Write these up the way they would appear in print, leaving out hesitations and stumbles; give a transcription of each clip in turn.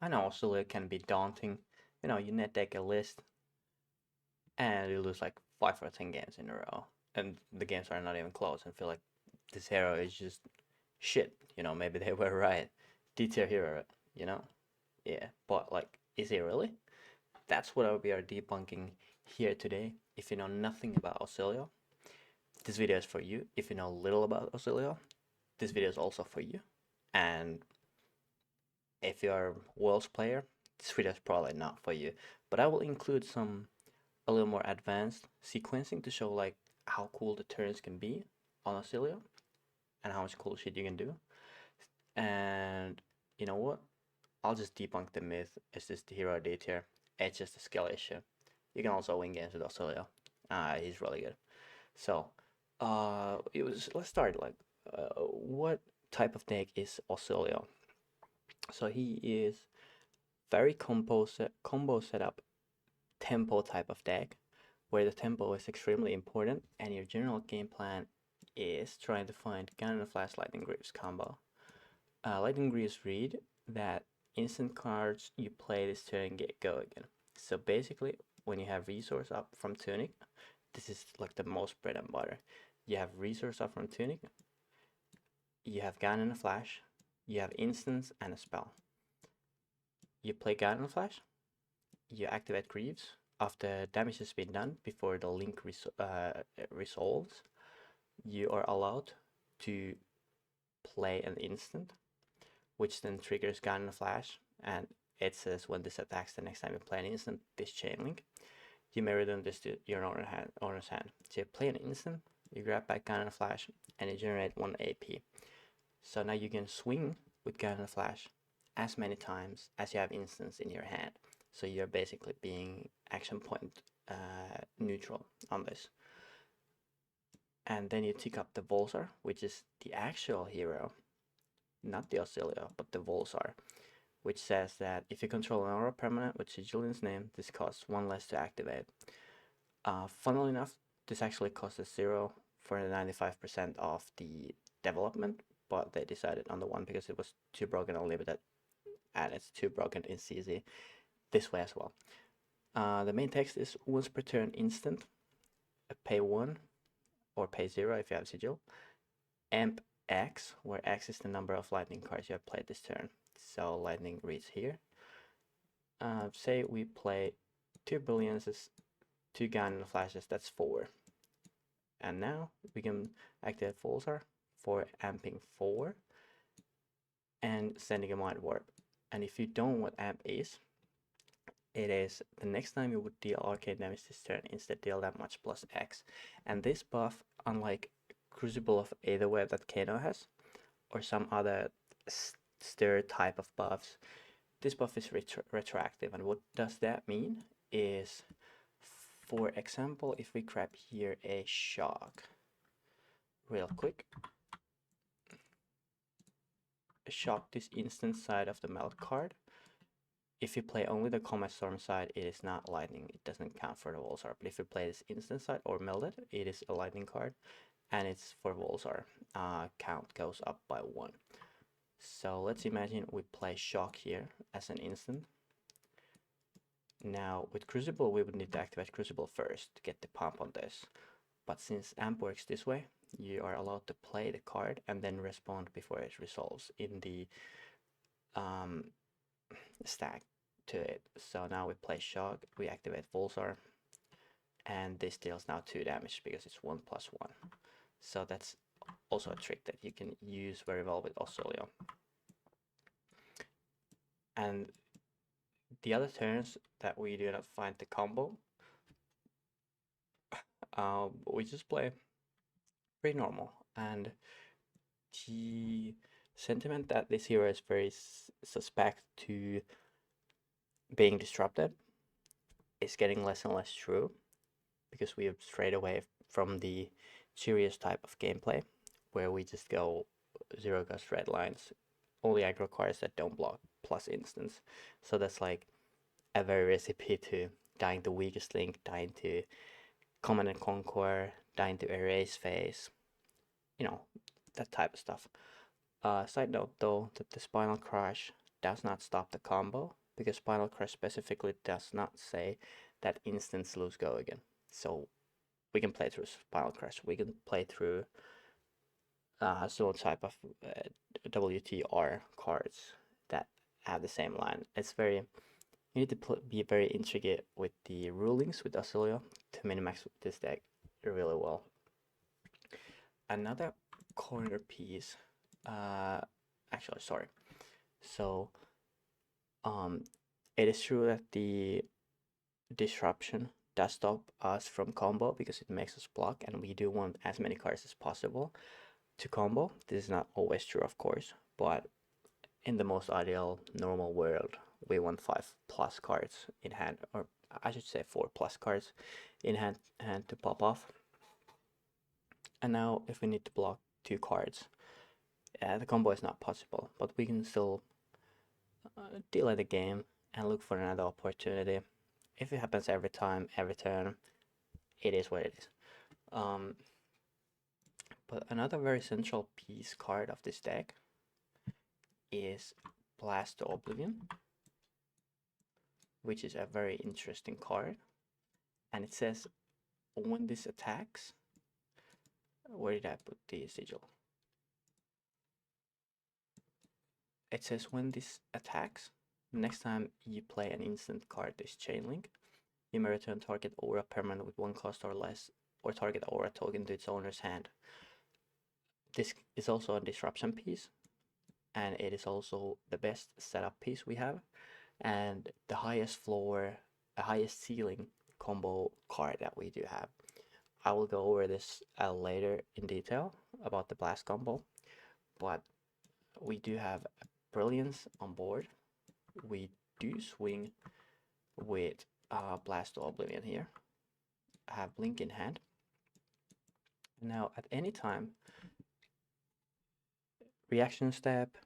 I know Oscilio can be daunting. You net deck a list and you lose like 5 or 10 games in a row. And the games are not even close and feel like this hero is just shit. Maybe they were right. D-tier hero, you know? Yeah, but like, is he really? That's what we are debunking here today. If you know nothing about Oscilio, this video is for you. If you know little about Oscilio, this video is also for you. And if you're a Worlds player, this video is probably not for you. But I will include some a little more advanced sequencing to show like how cool the turns can be on Oscilio and how much cool shit you can do. And you know what? I'll just debunk the myth. It's just the hero D tier. It's just a skill issue. You can also win games with Oscilio. He's really good. So, let's start like, what type of deck is Oscilio? So he is very combo setup tempo type of deck, where the tempo is extremely important, and your general game plan is trying to find Cannon Flash Lightning Greaves combo. Lightning Greaves read that instant cards you play this turn go again. So basically, when you have resource up from Tunic, this is like the most bread and butter. You have resource up from Tunic, you have Gun and a Flash, you have instance and a spell. You play Gun and a Flash, you activate Greaves after damage has been done before the link resolves. You are allowed to play an instant, which then triggers Gun and a Flash, and it says when this attacks the next time you play an instant, this chain link. You may return this to your owner's hand. So you play an instant, you grab back Gun and a Flash, and you generate 1 AP. So now you can swing with Gun and a Flash as many times as you have instants in your hand. So you're basically being action point neutral on this. And then you tick up the Volsar, which is the actual hero, not the Oscilio, but the Volsar, which says that if you control an aura permanent with Sigillian's name, this costs 1 less to activate. Funnily enough, this actually costs a 0 for the 95% of the development, but they decided on the one because it was too broken on limited, and it's too broken in CZ this way as well. The main text is once per turn instant, pay 1 or pay 0 if you have Sigil, amp X, where X is the number of lightning cards you have played this turn. So lightning reads here. Say we play 2 billions, 2 Gun and Flashes, that's 4. And now we can activate Volsar for amping 4 and sending a Mind Warp. And if you don't know what amp is, it is the next time you would deal arcane damage this turn, instead deal that much plus X. And this buff, unlike Crucible of Aetherweb that Kano has, or some other stir type of buffs, this buff is retroactive. And what does that mean is, for example, if we grab here a shock real quick, shock this instant side of the melt card. If you play only the Comet Storm side, it is not lightning. It doesn't count for the Volsar. But if you play this instant side or melted, it is a lightning card, and it's for Volsar. Count goes up by 1. So let's imagine we play shock here as an instant. Now with Crucible, we would need to activate Crucible first to get the pump on this. But since amp works this way, you are allowed to play the card and then respond before it resolves in the stack to it. So now we play shock, we activate Volsar, and this deals now 2 damage because it's 1 plus 1. So that's also a trick that you can use very well with Oscilio. And the other turns that we do not find the combo, we just play pretty normal. And the sentiment that this hero is very suspect to being disrupted is getting less and less true, because we have strayed away from the serious type of gameplay where we just go 0 gust red lines, only aggro cards that don't block plus instance. So that's like a very recipe to dying to weakest link, dying to command and conquer, dying to erase phase, that type of stuff. Side note though, that the Spinal Crush does not stop the combo, because Spinal Crush specifically does not say that instants lose go again. So we can play through Spinal Crush. We can play through some type of WTR cards that have the same line. It's very, you need to be very intricate with the rulings with Oscilio to minimax this deck really well. Another corner piece, actually, sorry. So, it is true that the disruption does stop us from combo because it makes us block, and we do want as many cards as possible to combo. This is not always true, of course, but in the most ideal normal world, we want 5+ cards in hand, or I should say 4+ cards in hand to pop off. And now if we need to block 2 cards, the combo is not possible, but we can still delay the game and look for another opportunity. If it happens every time, every turn, it is what it is. But another very central piece card of this deck is Blast to Oblivion, which is a very interesting card. And it says when this attacks, where did I put the sigil? It says when this attacks, next time you play an instant card, this Chain Link, you may return target aura permanent with 1 cost or less, or target aura token to its owner's hand. This is also a disruption piece, and it is also the best setup piece we have, and the highest floor, highest ceiling combo card that we do have. I will go over this later in detail about the blast combo, but we do have Brilliance on board. We do swing with Blast to Oblivion here. I have Blink in hand. Now at any time, reaction step,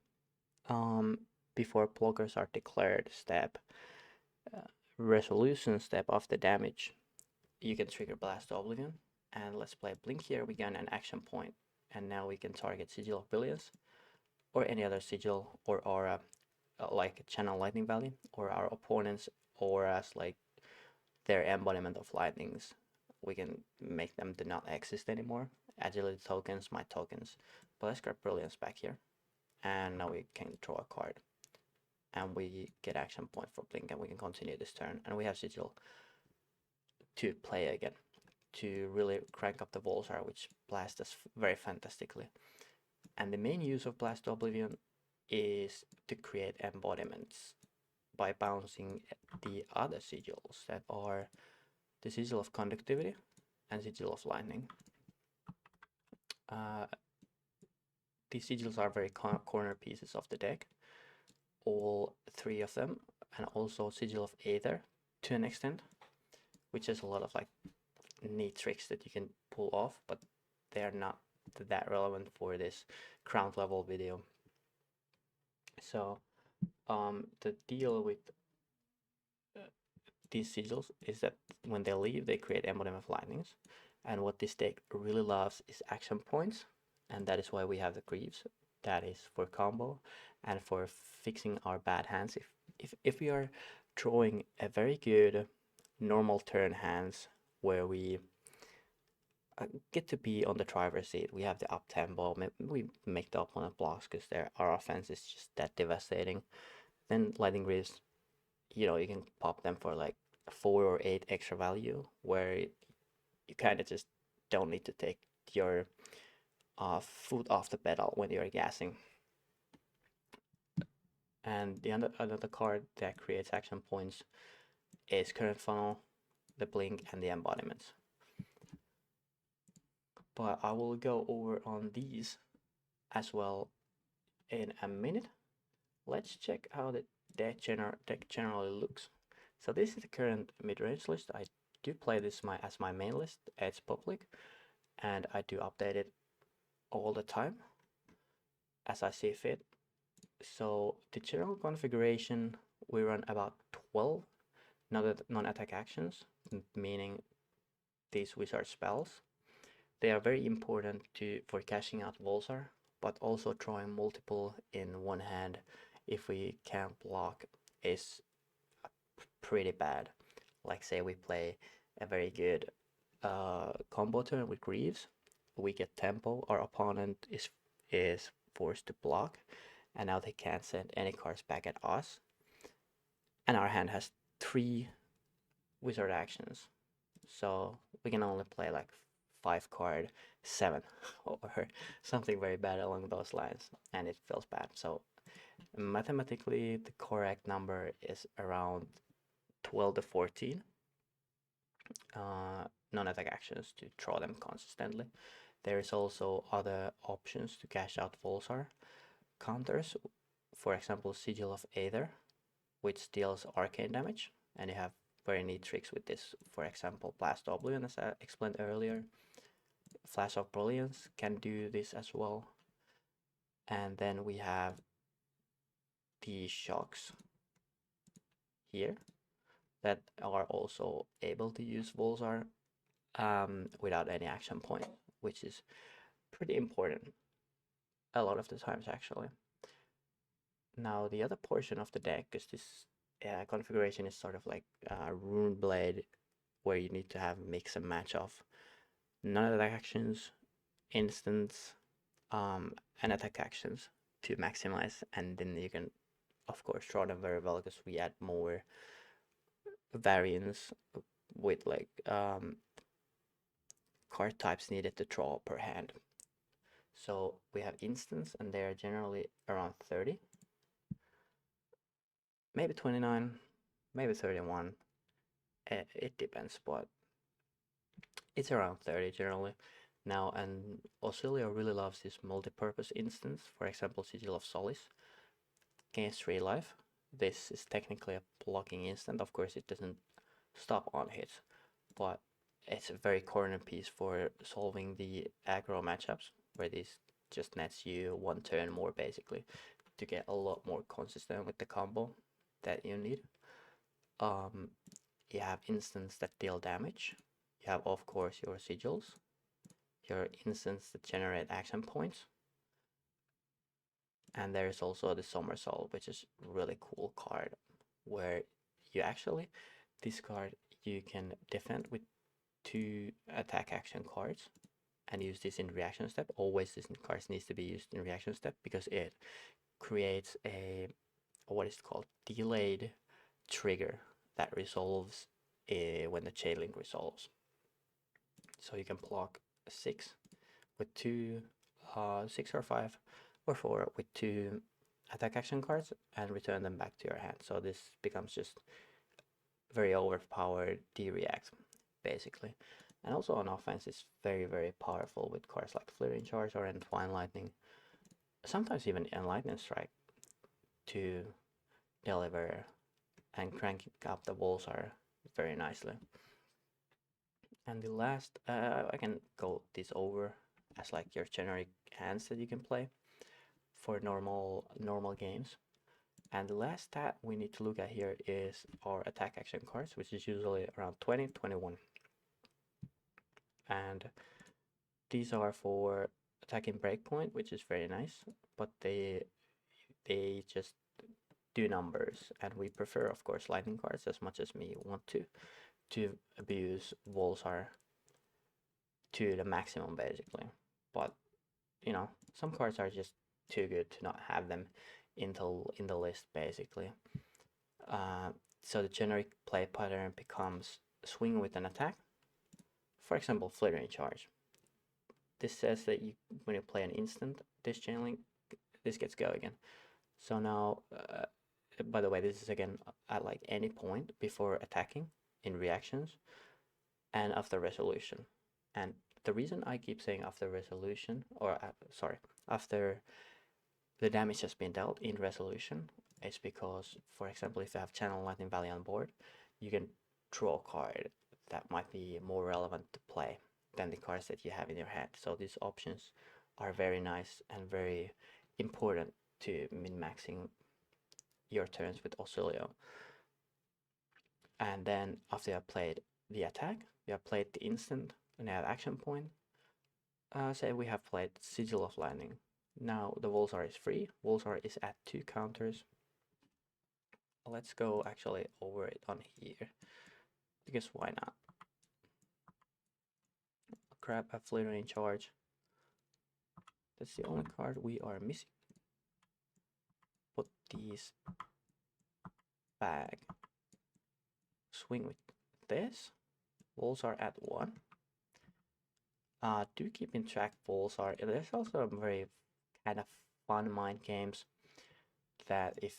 before blockers are declared step, resolution step of the damage, you can trigger Blast to Oblivion. And let's play Blink here. We gain an action point, and now we can target Sigil of Brilliance or any other sigil or aura, like Channel Lightning Valley, or our opponents' auras, like their embodiment of lightnings. We can make them do not exist anymore. Agility tokens, my tokens. But let's grab Brilliance back here, and now we can draw a card, and we get action point for Blink, and we can continue this turn, and we have Sigil to play again to really crank up the Volsar, which blasts us very fantastically. And the main use of Blast to Oblivion is to create embodiments by bouncing the other sigils that are the Sigil of Conductivity and Sigil of Lightning. These sigils are very corner pieces of the deck, all 3 of them, and also Sigil of Aether to an extent, which is a lot of like neat tricks that you can pull off, but they are not that relevant for this ground level video. So the deal with these sigils is that when they leave, they create embodiment of lightnings, and what this deck really loves is action points, and that is why we have the Greaves. That is for combo and for fixing our bad hands. If we are drawing a very good normal turn hands where we get to be on the driver's seat, we have the up tempo, we make the opponent blocks because our offense is just that devastating, then Lightning Greaves, you know, you can pop them for like 4 or 8 extra value, where you kind of just don't need to take your foot off the pedal when you're gassing. And the another card that creates action points is Current Funnel, the Blink, and the Embodiments. But I will go over on these as well in a minute. Let's check how the deck generally looks. So this is the current mid-range list. I do play this as my main list. It's public, and I do update it all the time as I see fit. So the general configuration, we run about 12 non-attack actions, meaning these wizard spells. They are very important for cashing out Volsar, but also drawing multiple in one hand if we can't block is pretty bad. Like say we play a very good combo turn with Greaves, we get tempo, our opponent is forced to block, and now they can't send any cards back at us. And our hand has 3 wizard actions. So we can only play like 5 card 7 or something very bad along those lines, and it feels bad. So mathematically the correct number is around 12 to 14 non-attack actions to draw them consistently. There is also other options to cash out Volsar counters, for example Sigil of Aether, which deals arcane damage, and you have very neat tricks with this. For example, Blast Oblivion, as I explained earlier. Flash of Brilliance can do this as well. And then we have the shocks here that are also able to use Volsar without any action point, which is pretty important a lot of the times actually. Now the other portion of the deck is this configuration is sort of like Rune Blade, where you need to have mix and match of non-attack actions, instants, and attack actions to maximize, and then you can of course draw them very well because we add more variance with like card types needed to draw per hand. So we have instants, and they are generally around 30, maybe 29, maybe 31. It depends, but it's around 30 generally. Now, and Oscilio really loves this multi-purpose instance. For example, Sigil of Solace gains 3 life. This is technically a blocking instant. Of course, it doesn't stop on hits, but it's a very corner piece for solving the aggro matchups, where this just nets you 1 turn more basically to get a lot more consistent with the combo that you need. You have instants that deal damage. You have of course your sigils, your instants that generate action points, and there's also the somersault, which is really cool card, where you actually this card you can defend with 2 attack action cards and use this in reaction step. Always this card needs to be used in reaction step because it creates a what is it called, delayed trigger that resolves when the chain link resolves. So you can block 6 with 2 6 or 5 or 4 with 2 attack action cards and return them back to your hand. So this becomes just very overpowered D-react basically. And also on offense it's very very powerful with cards like Flittering Charge or Entwine Lightning, sometimes even Enlightened Strike, to deliver and crank up the Volsar very nicely. And the last, I can go this over as like your generic hands that you can play for normal games. And the last stat we need to look at here is our attack action cards, which is usually around 20, 21. And these are for attacking breakpoint, which is very nice, but they just do numbers, and we prefer of course lightning cards as much as me want to abuse Volsar to the maximum basically. But you know, some cards are just too good to not have them in the list basically. So the generic play pattern becomes swing with an attack. For example, Flittering Charge. This says that when you play an instant, this chain link, this gets go again. So now, by the way, this is again at like any point before attacking in reactions and after resolution. And the reason I keep saying after resolution, or sorry, after the damage has been dealt in resolution, is because, for example, if you have Channel Lightning Valley on board, you can draw a card that might be more relevant to play than the cards that you have in your hand. So these options are very nice and very important to min-maxing your turns with Oscilio. And then after you have played the attack, you have played the instant, and you have action point. Say we have played Sigil of Lightning. Now the Volsar is free. Volsar is at 2 counters. Let's go actually over it on here, because why not? Grab a Flittering Charge. That's the only card we are missing. Put these back. Swing with this. Volsar at 1. Do keep in track Volsar. There's also very kind of fun mind games that if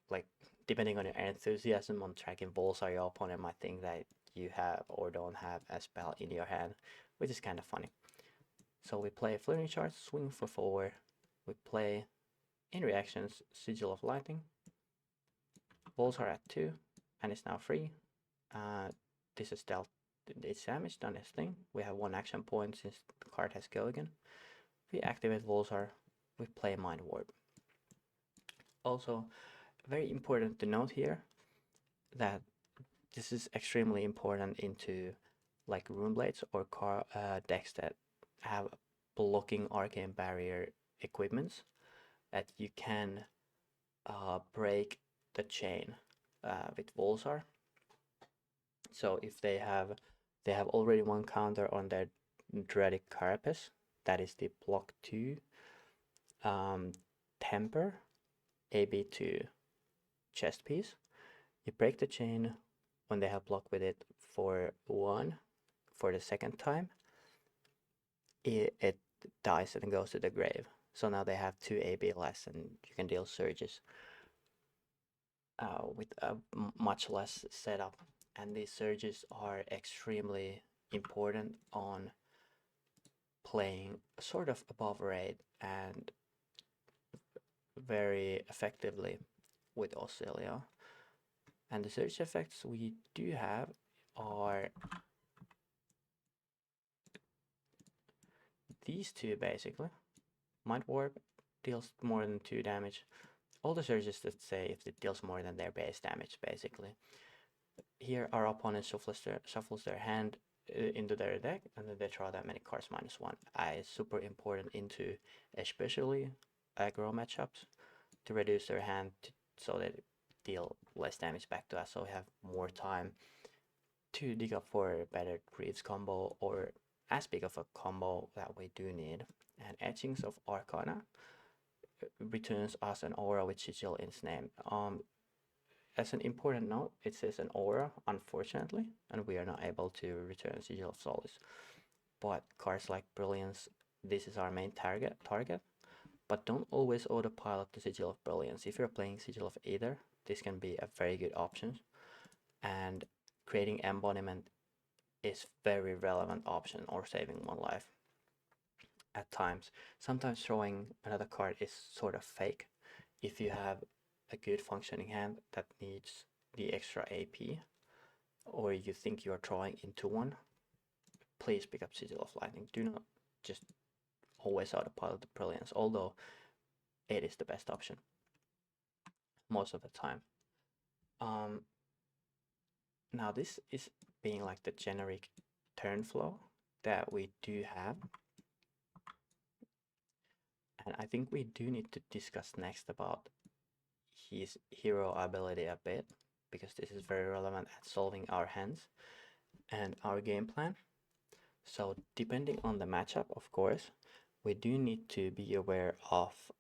like depending on your enthusiasm on tracking Volsar, your opponent might think that you have or don't have a spell in your hand, which is kind of funny. So we play Flittering Charge, swing for 4. We play in reactions Sigil of Lightning. Volsar at 2, and it's now free. This is dealt its damage, done its thing. We have 1 action point since the card has go again. We activate Volsar, we play Mind Warp. Also, very important to note here that this is extremely important into like Runeblades or decks that have blocking Arcane Barrier equipments, that you can break the chain with Volsar. So if they have already 1 counter on their Dreadic Carapace, that is the block 2 temper AB2 chest piece. You break the chain when they have block with it for 1 for the second time. It dies and goes to the grave. So now they have 2 AB less, and you can deal surges with a much less setup. And these surges are extremely important on playing sort of above rate and very effectively with Oscilio. And the surge effects we do have are these two basically. Mind Warp deals more than 2 damage. All the surges that say if it deals more than their base damage basically. Here our opponent shuffles their hand into their deck, and then they draw that many cards -1. It's super important into especially aggro matchups to reduce their hand so that they deal less damage back to us, so we have more time to dig up for a better Greaves combo or as big of a combo that we do need. And Etchings of Arcana returns us an aura with Sigil in its name. As an important note, it says an aura, unfortunately, and we are not able to return Sigil of Solace. But cards like Brilliance, this is our main target. But don't always autopilot the Sigil of Brilliance. If you're playing Sigil of Aether, this can be a very good option. And creating Embodiment is very relevant option, or saving 1 life at times. Sometimes throwing another card is sort of fake. If you have a good functioning hand that needs the extra AP, or you think you're drawing into 1, please pick up Sigil of Lightning. Do not just always autopilot the Brilliance, although it is the best option most of the time. Now this is being like the generic turn flow that we do have. And I think we do need to discuss next about his hero ability a bit, because this is very relevant at solving our hands and our game plan. So depending on the matchup, of course, we do need to be aware of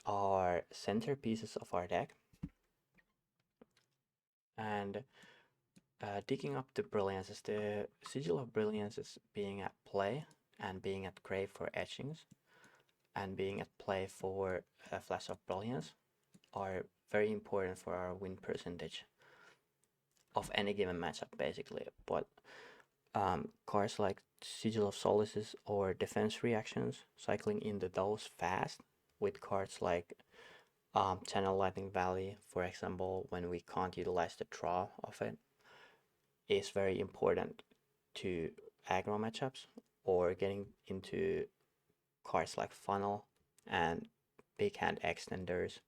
our centerpieces of our deck. And digging up the Brilliances, the Sigil of Brilliances being at play and being at grave for etchings and being at play for a Flash of Brilliance are very important for our win percentage of any given matchup basically. But cards like Sigil of Solaces or defense reactions, cycling into those fast with cards like Channel Lightning Valley, for example, when we can't utilize the draw of it, is very important to aggro matchups, or getting into cards like Funnel and Big Hand Extenders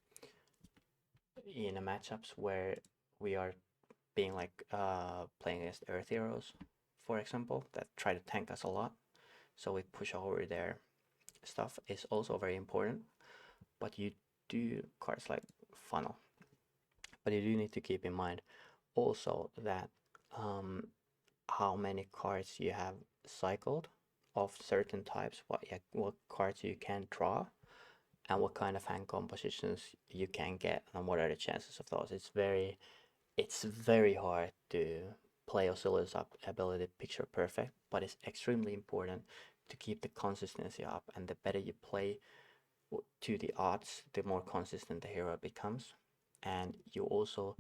in matchups where we are being like playing against Earth Heroes, for example, that try to tank us a lot. So we push over there stuff is also very important, but you do cards like funnel. But you do need to keep in mind also that how many cards you have cycled of certain types, what cards you can draw, and what kind of hand compositions you can get, and what are the chances of those. It's very hard to play Oscilio's ability picture perfect, but it's extremely important to keep the consistency up, and the better you play to the odds, the more consistent the hero becomes. And you also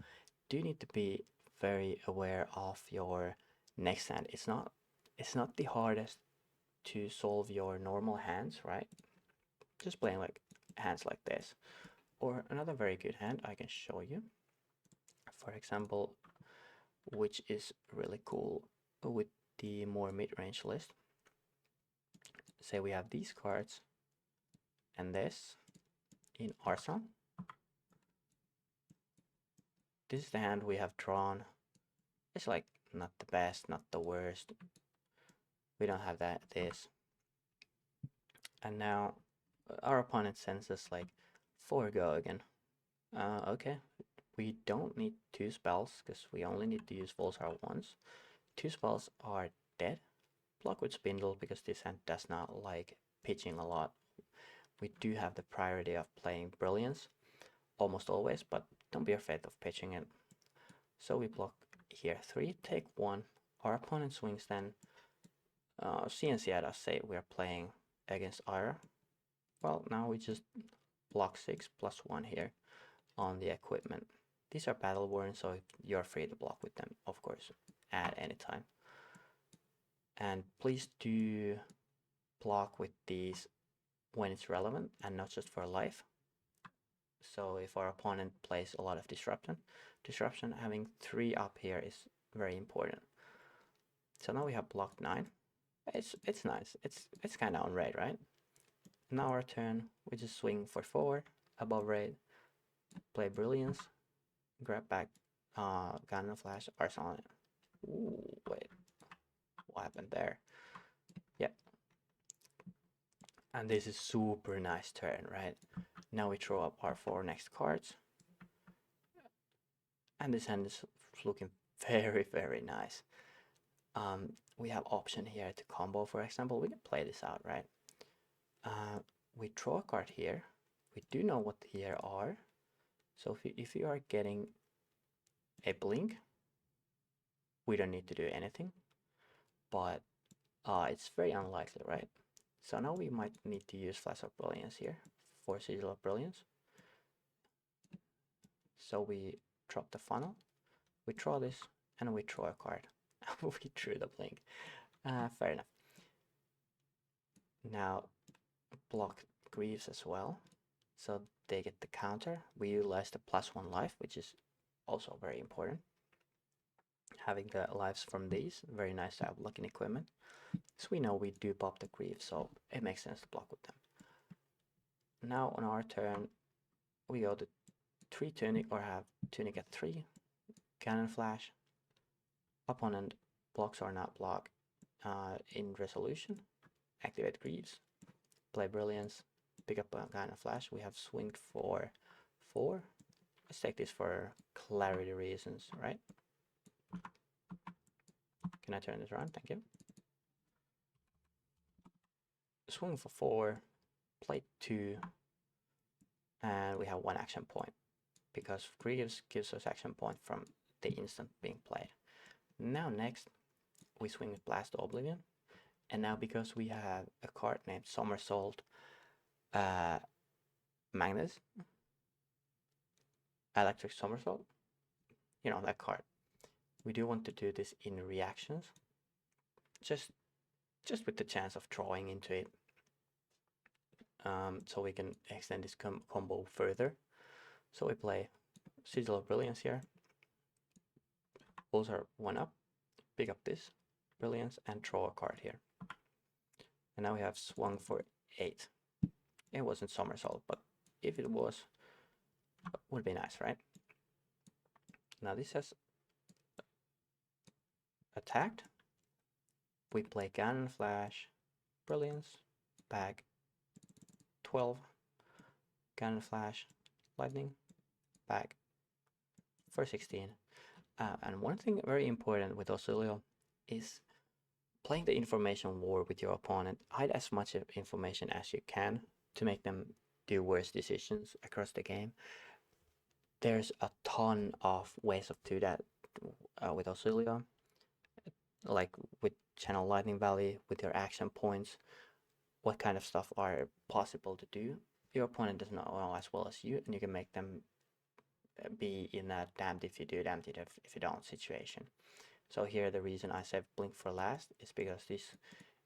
do need to be very aware of your next hand. It's not the hardest to solve your normal hands, right? Just playing like hands like this. Or another very good hand I can show you, for example, which is really cool with the more mid-range list. Say we have these cards and this in Arsenal. This is the hand we have drawn. It's like not the best, not the worst. We don't have this. And now our opponent sends us like 4 go again. Okay, we don't need 2 spells because we only need to use Volsar once. 2 spells are dead. Block with Spindle because this hand does not like pitching a lot. We do have the priority of playing Brilliance almost always, but don't be afraid of pitching it. So we block here 3, take 1. Our opponent swings then. CNC at us say we're playing against Ira. Well, now we just block 6 plus 1 here on the equipment. These are battle worn, so you're free to block with them, of course, at any time. And please do block with these when it's relevant and not just for life. So if our opponent plays a lot of disruption, having 3 up here is very important. So now we have blocked 9. It's nice. It's kind of on raid, right? Now our turn, we just swing for 4 above raid, play Brilliance, grab back Gun and Flash, Arsenal. Ooh, wait, what happened there? Yep. And this is super nice turn, right? Now we throw up our 4 next cards, and this hand is looking very, very nice. We have option here to combo, for example. We can play this out, right? We draw a card here. We do know what here are. So if you are getting a blink, we don't need to do anything. But it's very unlikely, right? So now we might need to use Flash of Brilliance here for Sigil of Brilliance. So we drop the funnel, we draw this, and we draw a card. We drew the blink. Fair enough. Now block Greaves as well, so they get the counter. We utilize the +1 life, which is also very important. Having the lives from these, very nice to have looking equipment. So we know we do pop the Greaves, so it makes sense to block with them. Now on our turn, we go to 3 Tunic or have Tunic at 3, Cannon Flash. Opponent blocks or not block in resolution. Activate Greaves, play Brilliance, pick up a Cannon Flash. We have swinged for 4. Let's take this for clarity reasons, right? Can I turn this around? Thank you. Swing for 4, play 2, and we have 1 action point because Greaves gives us action point from the instant being played. Now next, we swing with Blast Oblivion, and now because we have a card named Somersault Magnus, Electric Somersault, you know that card. We do want to do this in reactions, just with the chance of drawing into it, so we can extend this combo further. So we play Sigil of Brilliance here. Those are 1 up, pick up this Brilliance and draw a card here. And now we have swung for 8. It wasn't Somersault, but if it was, would be nice, right? Now this has attacked. We play Cannon Flash, Brilliance, back, 12. Cannon Flash, Lightning, back for 16. And one thing very important with Oscilio is playing the information war with your opponent. Hide as much information as you can to make them do worse decisions across the game. There's a ton of ways to do that with Oscilio, like with Channel Lightning Valley, with your action points, what kind of stuff are possible to do. Your opponent does not know as well as you, and you can make them be in a damned if you do, damned if you don't situation. So here the reason I saved Blink for last is because this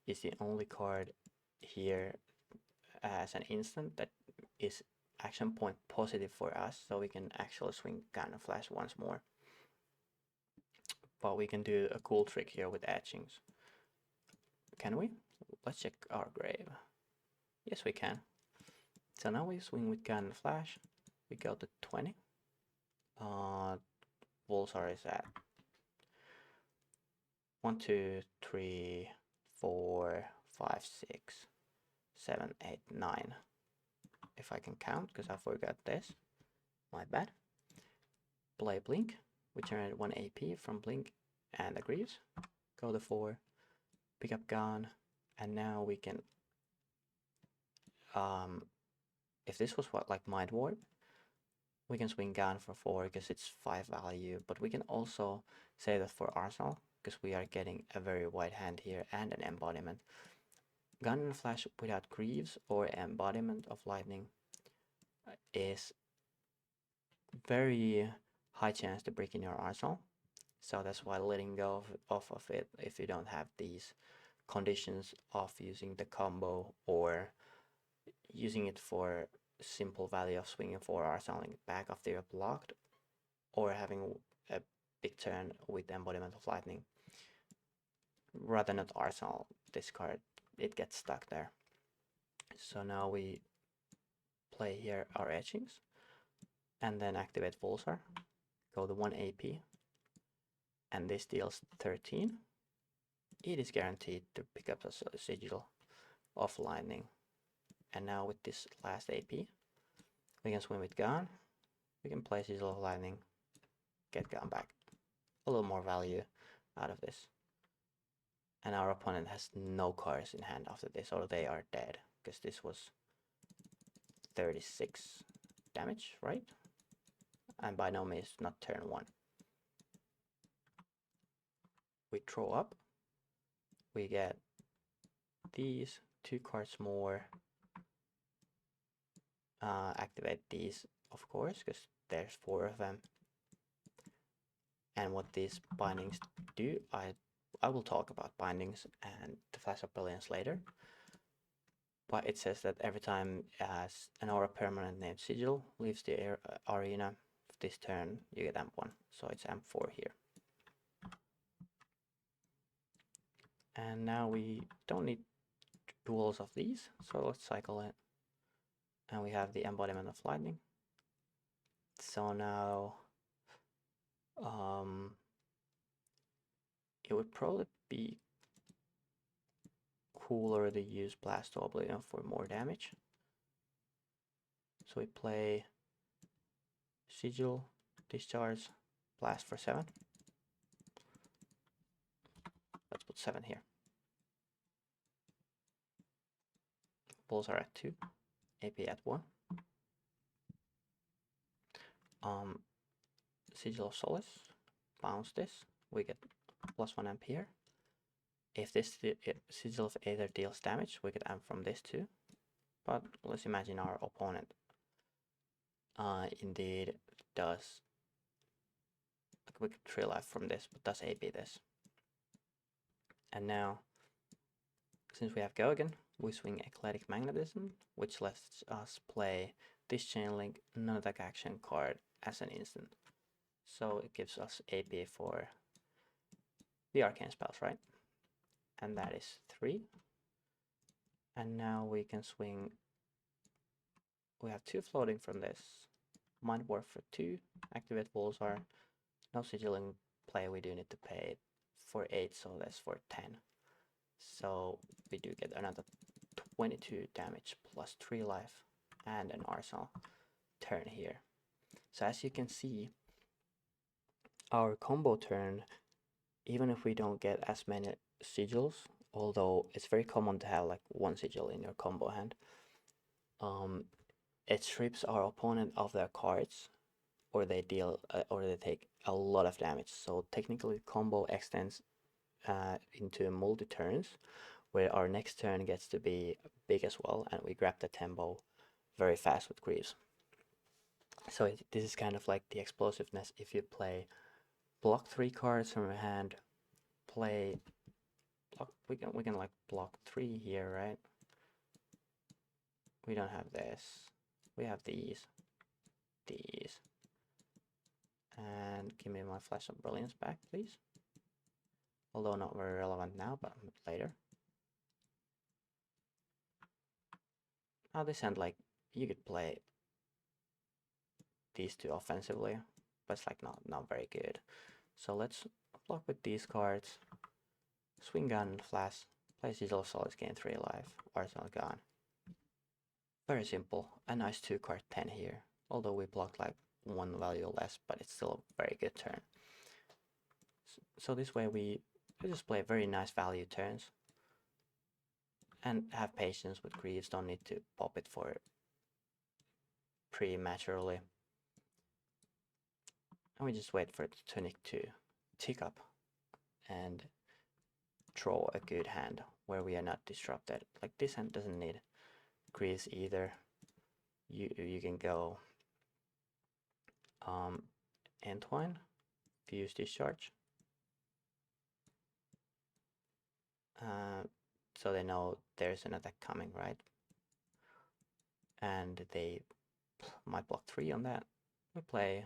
is the only card here as an instant that is action point positive for us, so we can actually swing Cannon Flash once more. But we can do a cool trick here with etchings. Can we? Let's check our grave. Yes, we can. So now we swing with Cannon Flash. We go to 20. Volsar is at 1, 2, 3, 4, 5, 6, 7, 8, 9. If I can count, because I forgot this. My bad. Play Blink. We generate 1 AP from Blink and the Greaves. Go to 4. Pick up Gun. And now we can... if this was what, like Mind Warp, we can swing Gun for 4 because it's 5 value. But we can also say that for Arsenal, because we are getting a very wide hand here and an embodiment. Gun and Flash without Greaves or embodiment of Lightning is very high chance to break in your arsenal. So that's why letting go of it if you don't have these conditions of using the combo or using it for simple value of swinging 4 arsenaling back after you're blocked, or having a big turn with embodiment of Lightning. Rather not arsenal this card, it gets stuck there. So now we play here our etchings and then activate Volsar, go to 1 AP, and this deals 13. It is guaranteed to pick up a sigil of Lightning. And now with this last AP, we can swim with Gun, we can play Sigil of Lightning, get Gun back. A little more value out of this. And our opponent has no cards in hand after this, or they are dead, because this was 36 damage, right? And by no means not turn 1. We throw up, we get these 2 cards more, activate these of course, because there's 4 of them. And what these bindings do, I will talk about bindings and the Flash of Brilliance later. But it says that every time as an aura permanent named Sigil leaves the arena this turn, you get AMP1. So it's AMP4 here. And now we don't need duels of these, so let's cycle it. And we have the embodiment of Lightning. So now it would probably be cooler to use Blast to Oblivion for more damage. So we play Sigil, Discharge, Blast for 7. Let's put 7 here. Balls are at 2, AP at 1. Sigil of Solace, bounce this, we get +1 amp here. If this Sigil of Aether deals damage, we get amp from this too. But let's imagine our opponent indeed does, we could 3 life from this, but does AP this. And now, since we have go again, we swing Eclectic Magnetism, which lets us play this Chain Link non-attack action card as an instant. So it gives us AP for the arcane spells, right? And that is 3. And now we can swing, we have 2 floating from this. Mind Warp for 2, activate Volsar, no Sigil in play, we do need to pay for 8, so that's for 10. So we do get another 22 damage plus 3 life and an arsenal turn here. So as you can see, our combo turn, even if we don't get as many sigils, although it's very common to have like one sigil in your combo hand, it strips our opponent of their cards, or they take a lot of damage. So technically combo extends into multi turns, where our next turn gets to be big as well, and we grab the tempo very fast with Greaves. So this is kind of like the explosiveness. If you play block 3 cards from your hand, play block, we can like block 3 here, right? We don't have this. We have these, and give me my Flash of Brilliance back, please. Although not very relevant now, but later. Now this hand, like, you could play these two offensively, but it's like not very good. So let's block with these cards, swing gun, flash, play Sigil of Solace, gain 3 life, arsenal gone. Very simple. A nice 2-card 10 here, although we blocked like 1 value less, but it's still a very good turn. So this way we just play very nice value turns and have patience with Greaves. Don't need to pop it for prematurely. And we just wait for the Tunic to tick up and draw a good hand where we are not disrupted. Like this hand doesn't need Greaves either. You can go Entwine, Fuse Discharge. So they know there's an attack coming, right? And they might block 3 on that. We play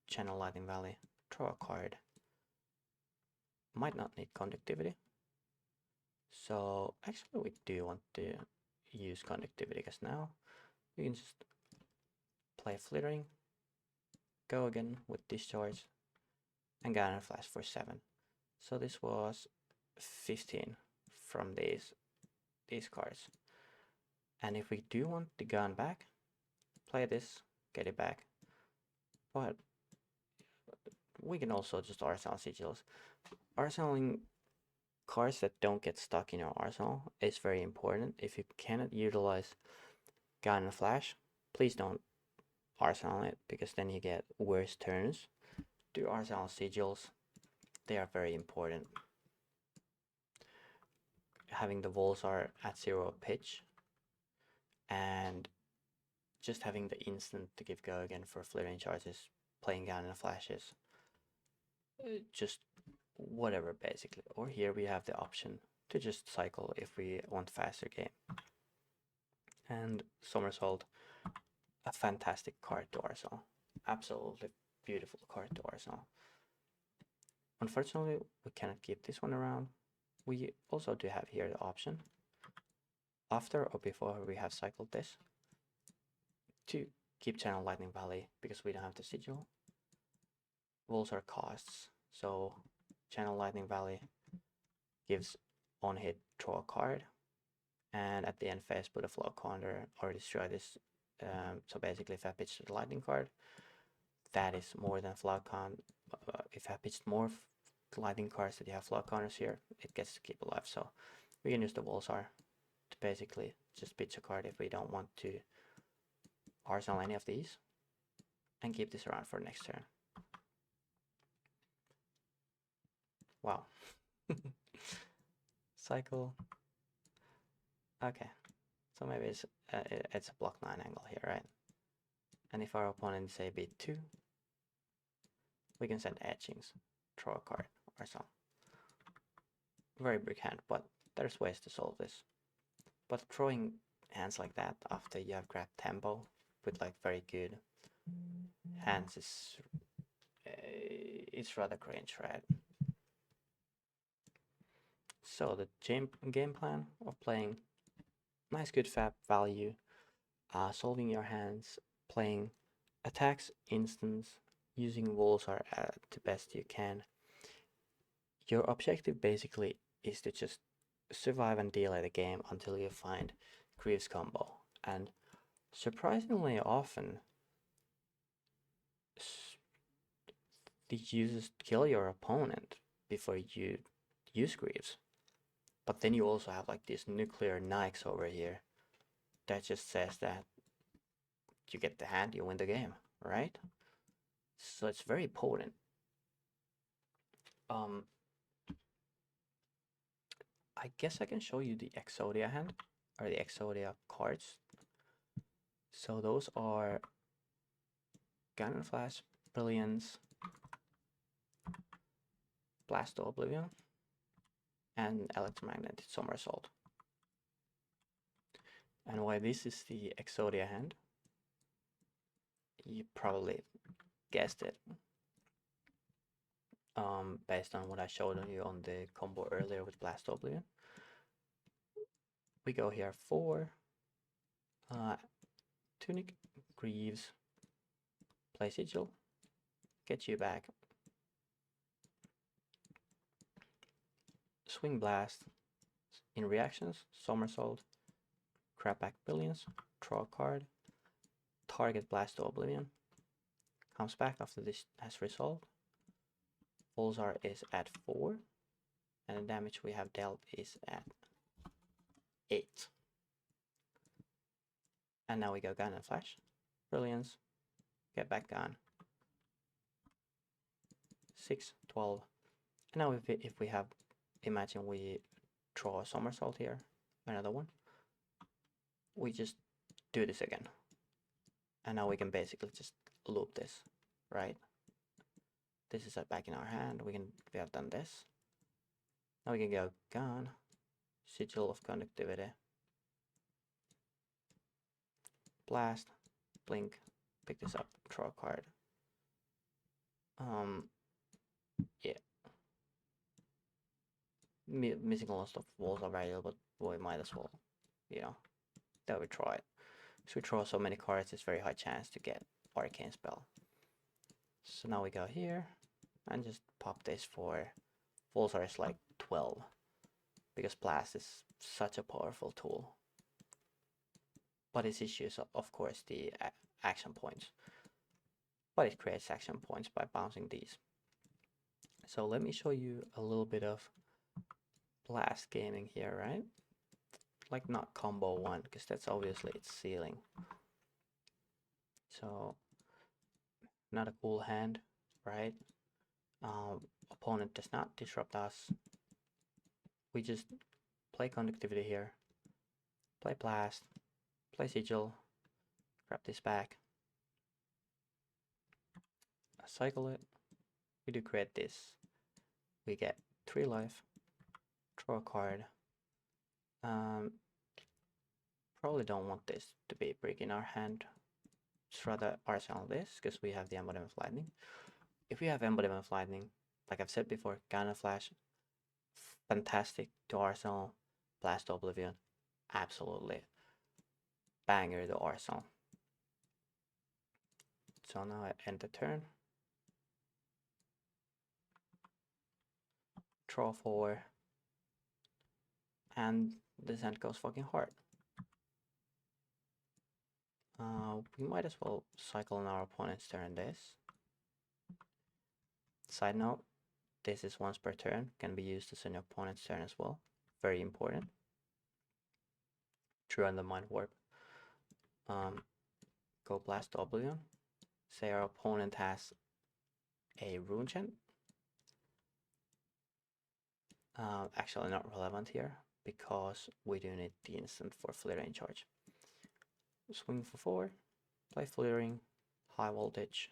Channel Lightning Valley, draw a card. Might not need conductivity. So actually we do want to use conductivity, because now you can just play Flittering, go again with Discharge, and Gunner Flash for 7. So this was 15 from these cards. And if we do want the gun back, play this, get it back. But we can also just arsenal sigils. Arsenaling cards that don't get stuck in your arsenal is very important. If you cannot utilize gun and flash, please don't arsenal it, because then you get worse turns. Do arsenal sigils, they are very important. Having the walls are at 0 pitch, and just having the instant to give go again for flittering charges, playing gun and flashes, just whatever basically. Or here we have the option to just cycle if we want faster game. And Somersault, a fantastic card to arsenal. Absolutely beautiful card to arsenal. Unfortunately, we cannot keep this one around. We also do have here the option, after or before we have cycled this, to keep Channel Lightning Valley, because we don't have the sigil. Walls are costs, so Channel Lightning Valley gives on hit draw a card, and at the end phase put a flow counter or destroy this. So basically, if I pitch the lightning card, that is more than flow count. If I pitched more lightning cards that you have flow counters here, it gets to keep alive. So we can use the walls are to basically just pitch a card if we don't want to arsenal any of these, and keep this around for next turn. Wow. Cycle. Okay, so maybe it's a block 9 angle here, right? And if our opponent say beat 2, we can send etchings, draw a card or so. Very big hand, but there's ways to solve this. But throwing hands like that after you have grabbed tempo with like very good hands is it's rather cringe, right? So the game plan of playing nice good fab value, solving your hands, playing attacks, instants, using walls are the best you can. Your objective basically is to just survive and delay the game until you find Greaves combo, and surprisingly often these uses kill your opponent before you use Greaves. But then you also have like this nuclear Nikes over here that just says that you get the hand, you win the game, right? So it's very potent. I guess I can show you the Exodia hand, or the Exodia cards. So those are Cannon Flash, Brilliance, Blast to Oblivion, and Electromagnetic Somersault. And why this is the Exodia hand, you probably guessed it. Based on what I showed you on the combo earlier with Blast to Oblivion. We go here for Tunic, Greaves, play Sigil, get you back, Swing Blast, in reactions, Somersault, grab back Brilliance, draw a card, target Blast to Oblivion, comes back after this has resolved, Volzar is at 4, and the damage we have dealt is at 8. And now we go Gun and Flash, Brilliance, get back Gun, 6, 12. And now if we have, imagine we draw a Somersault here, another one, we just do this again. And now we can basically just loop this, right? This is back in our hand, we have done this. Now we can go Gun, Sigil of Conductivity, Blast, Blink, pick this up, draw a card. Yeah. Missing a lot of walls are valuable, but we might as well, you know, that we try it. So we draw so many cards, it's very high chance to get Arcane Spell. So now we go here and just pop this for Volzar is like 12, because Blast is such a powerful tool. But its issue is, of course, the action points. But it creates action points by bouncing these. So let me show you a little bit of Blast gaming here, right? Like not combo 1, because that's obviously its ceiling. So not a cool hand, right? Opponent does not disrupt us. We just play Conductivity here, play Blast, play Sigil, grab this back, cycle it, we do create this, we get 3 life, draw a card. Probably don't want this to be a brick in our hand, just rather arsenal this, because we have the Embodiment of Lightning. If we have Embodiment of Lightning, like I've said before, Cannon Flash, fantastic to arsenal, Blast to Oblivion, absolutely banger the arsenal. So now I end the turn, draw 4, and this hand goes fucking hard. We might as well cycle on our opponent's turn this. Side note, this is once per turn, can be used as an opponent's turn as well. Very important. True on the Mind Warp. Go Blast to Oblivion. Say our opponent has a Rune Chant. Actually not relevant here, because we do need the instant for Flittering Charge. Swing for 4, play Flittering, High Voltage.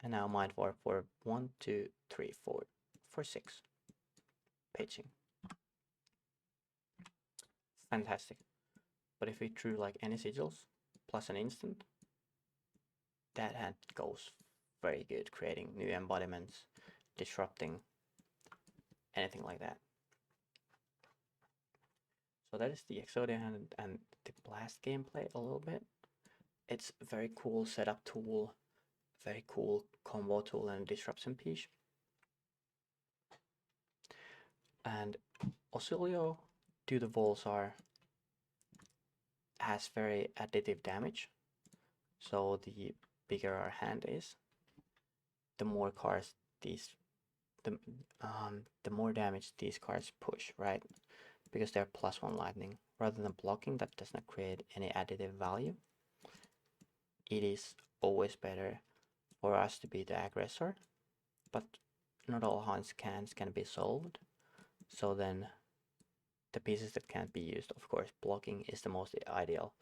And now Mind Warp for 1, 2, 3, 4, for 6. Pitching. Fantastic. But if we drew like any sigils, plus an instant, that hand goes very good, creating new embodiments, disrupting, anything like that. So that is the Exodia hand and the Blast gameplay a little bit. It's a very cool setup tool, very cool combo tool and disruption piece. And Oscilio, due to Volsar, has very additive damage. So the bigger our hand is, the more cards these the the more damage these cards push, right? Because they're +1 lightning. Rather than blocking, that does not create any additive value. It is always better for us to be the aggressor, but not all hands can be solved. So then the pieces that can't be used, of course, blocking is the most ideal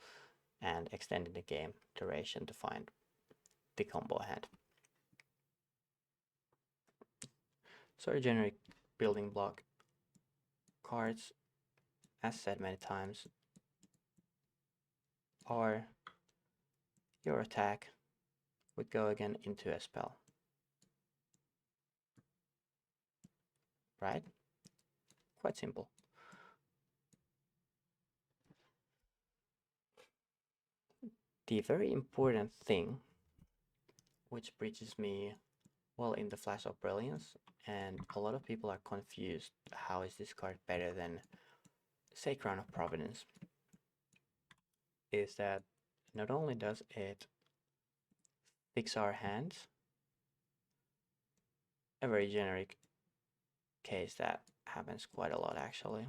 and extending the game duration to find the combo hand. So your generic building block cards, as said many times, are your attack would go again into a spell. Right? Quite simple. The very important thing, which bridges me well in the Flash of Brilliance, and a lot of people are confused, how is this card better than, say, Crown of Providence, is that not only does it fix our hands, a very generic case that happens quite a lot actually.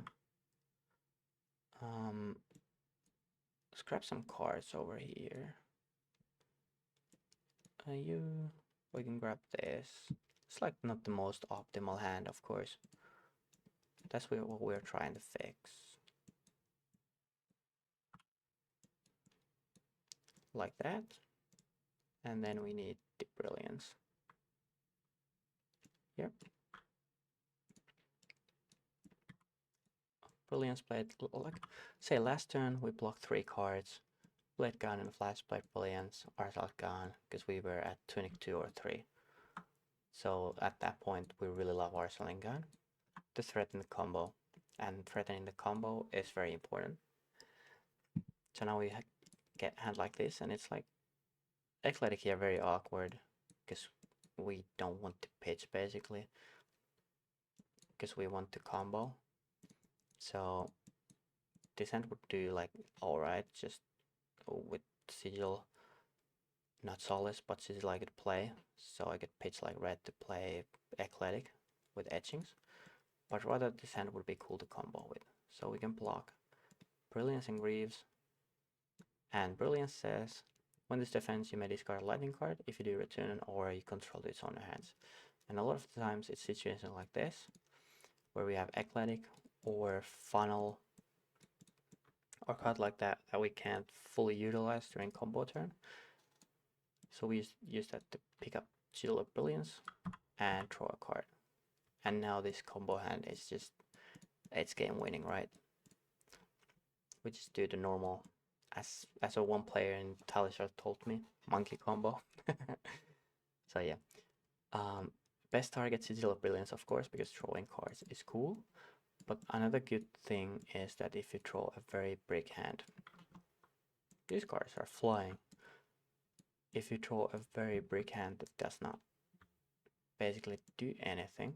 Let's grab some cards over here. We can grab this. It's like not the most optimal hand, of course. That's what we're trying to fix. Like that. And then we need the Brilliance. Yep. Brilliance played, like, say last turn we blocked 3 cards. Blade Gun and Flash played Brilliance, Arsenal Gun, because we were at 22 or 3. So at that point we really love Arsenal Gun to threaten the combo. And threatening the combo is very important. So now we get hand like this, and it's like Athletic here very awkward because we don't want to pitch basically because we want to combo. So this hand would do like alright, just with Sigil, not Solace, but Sigil I could play. So I could pitch like red to play Athletic with etchings. But rather this hand would be cool to combo with. So we can block Brilliance and Greaves. And Brilliance says, when this defends, you may discard a lightning card. If you do, return an aura you control to its owner hands. And a lot of the times it's situations like this, where we have Athletic or Funnel or card like that that we can't fully utilize during combo turn. So we use that to pick up Shield of Brilliance and draw a card. And now this combo hand is just, it's game winning, right? We just do the normal, as a one player in Talisha told me, monkey combo. So yeah, best target Sigil of Brilliance, of course, because drawing cards is cool. But another good thing is that if you draw a very big hand, these cards are flying. If you draw a very big hand that does not basically do anything,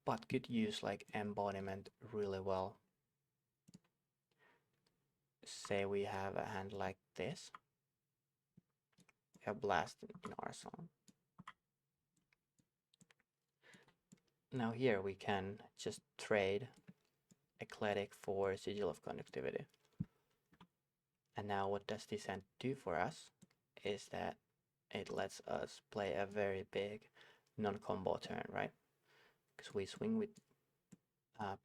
but could use like embodiment really well. Say we have a hand like this, we have Blast in Arsenal. Now here we can just trade Eclectic for Sigil of Conductivity. And now what does this hand do for us is that it lets us play a very big non-combo turn, right? Because we swing with,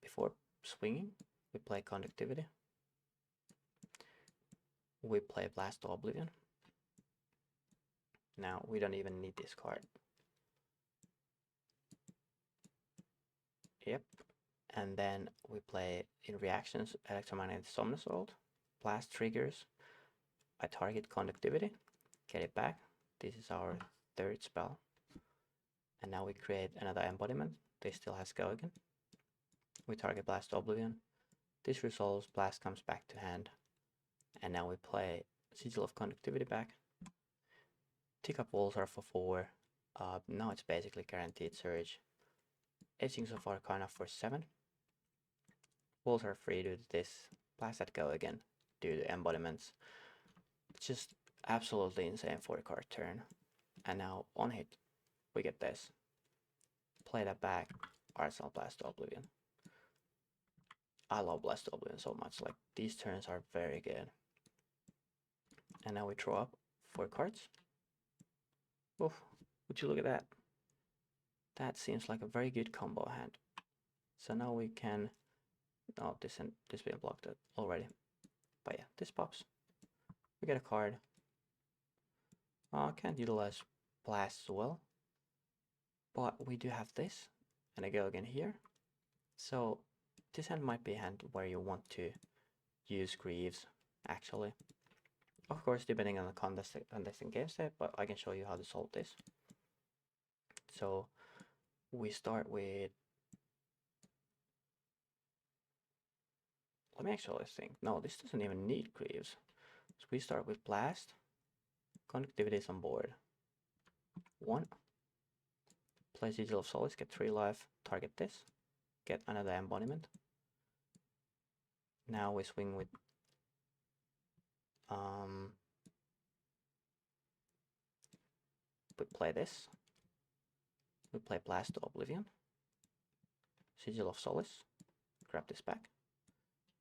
before swinging, we play Conductivity. We play Blast to Oblivion. Now we don't even need this card. Yep. And then we play in reactions Electromagnetic Somnosault. Blast triggers. I target Conductivity, get it back. This is our third spell. And now we create another embodiment. This still has go again. We target Blast Oblivion. This resolves, Blast comes back to hand. And now we play Sigil of Conductivity back. Tick up Volsar for 4. Now it's basically guaranteed surge. Aging so far kind of for 7. Walls are free due to this. Blast that go again due to embodiments. Just absolutely insane 4-card turn. And now on hit, we get this. Play that back. Arsenal Blast to Oblivion. I love Blast to Oblivion so much. Like, these turns are very good. And now we draw up 4 cards. Oof, would you look at that? That seems like a very good combo hand. So now we can... Oh, this being blocked already. But yeah, this pops. We get a card. Can't utilize Blast as well. But we do have this. And I go again here. So this hand might be a hand where you want to use Greaves, actually. Of course, depending on the contesting game state, but I can show you how to solve this. So we start with... Let me actually think. No, this doesn't even need Greaves. So we start with Blast. Conductivity is on board. 1. Play Sigil of Solace, get 3 life, target this. Get another embodiment. Now we swing with... we play this. We play Blast to Oblivion. Sigil of Solace. Grab this back.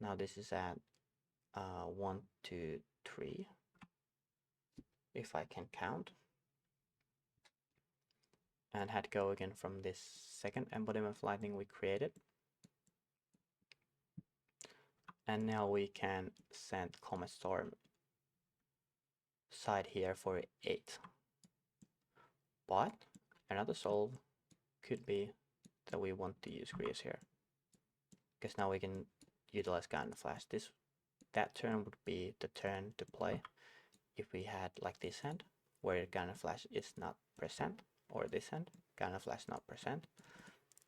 Now this is at 1, 2, 3. If I can count. And had to go again from this second embodiment of lightning we created. And now we can send Comet Storm side here for 8. But another solve could be that we want to use Greaves here. Because now we can utilize Gun Flash. That turn would be the turn to play if we had like this hand, where Gun Flash is not present, or this hand, Gun Flash not present.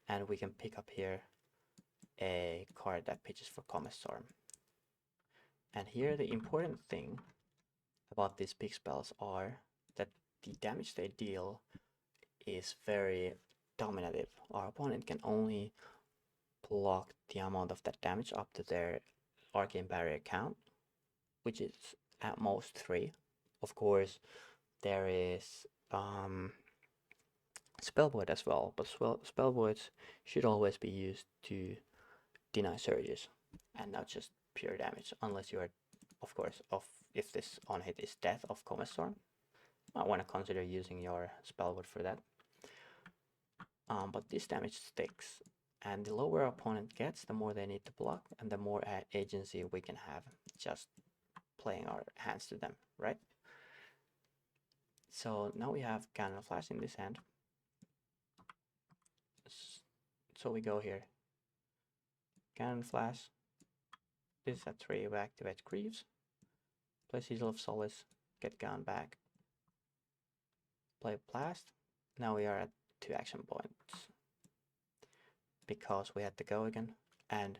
And we can pick up here a card that pitches for Comet Storm. And here the important thing about these pick spells are that the damage they deal is very dominative. Our opponent can only block the amount of that damage up to their Arcane Barrier count, which is at most 3. Of course, there is Spell Void as well, but Spell Voids should always be used to deny surges and not just pure damage, unless you are, of course, if this on hit is Death of Comet Storm. I want to consider using your Spell Void for that. But this damage sticks, and the lower opponent gets, the more they need to block, and the more agency we can have just playing our hands to them, right? So now we have Cannon Flash in this hand. So we go here. Cannon Flash. This is at 3, we activate Greaves. Play Sigil of Solace, get Gun back. Play Blast. Now we are at 2 action points. Because we had to go again. And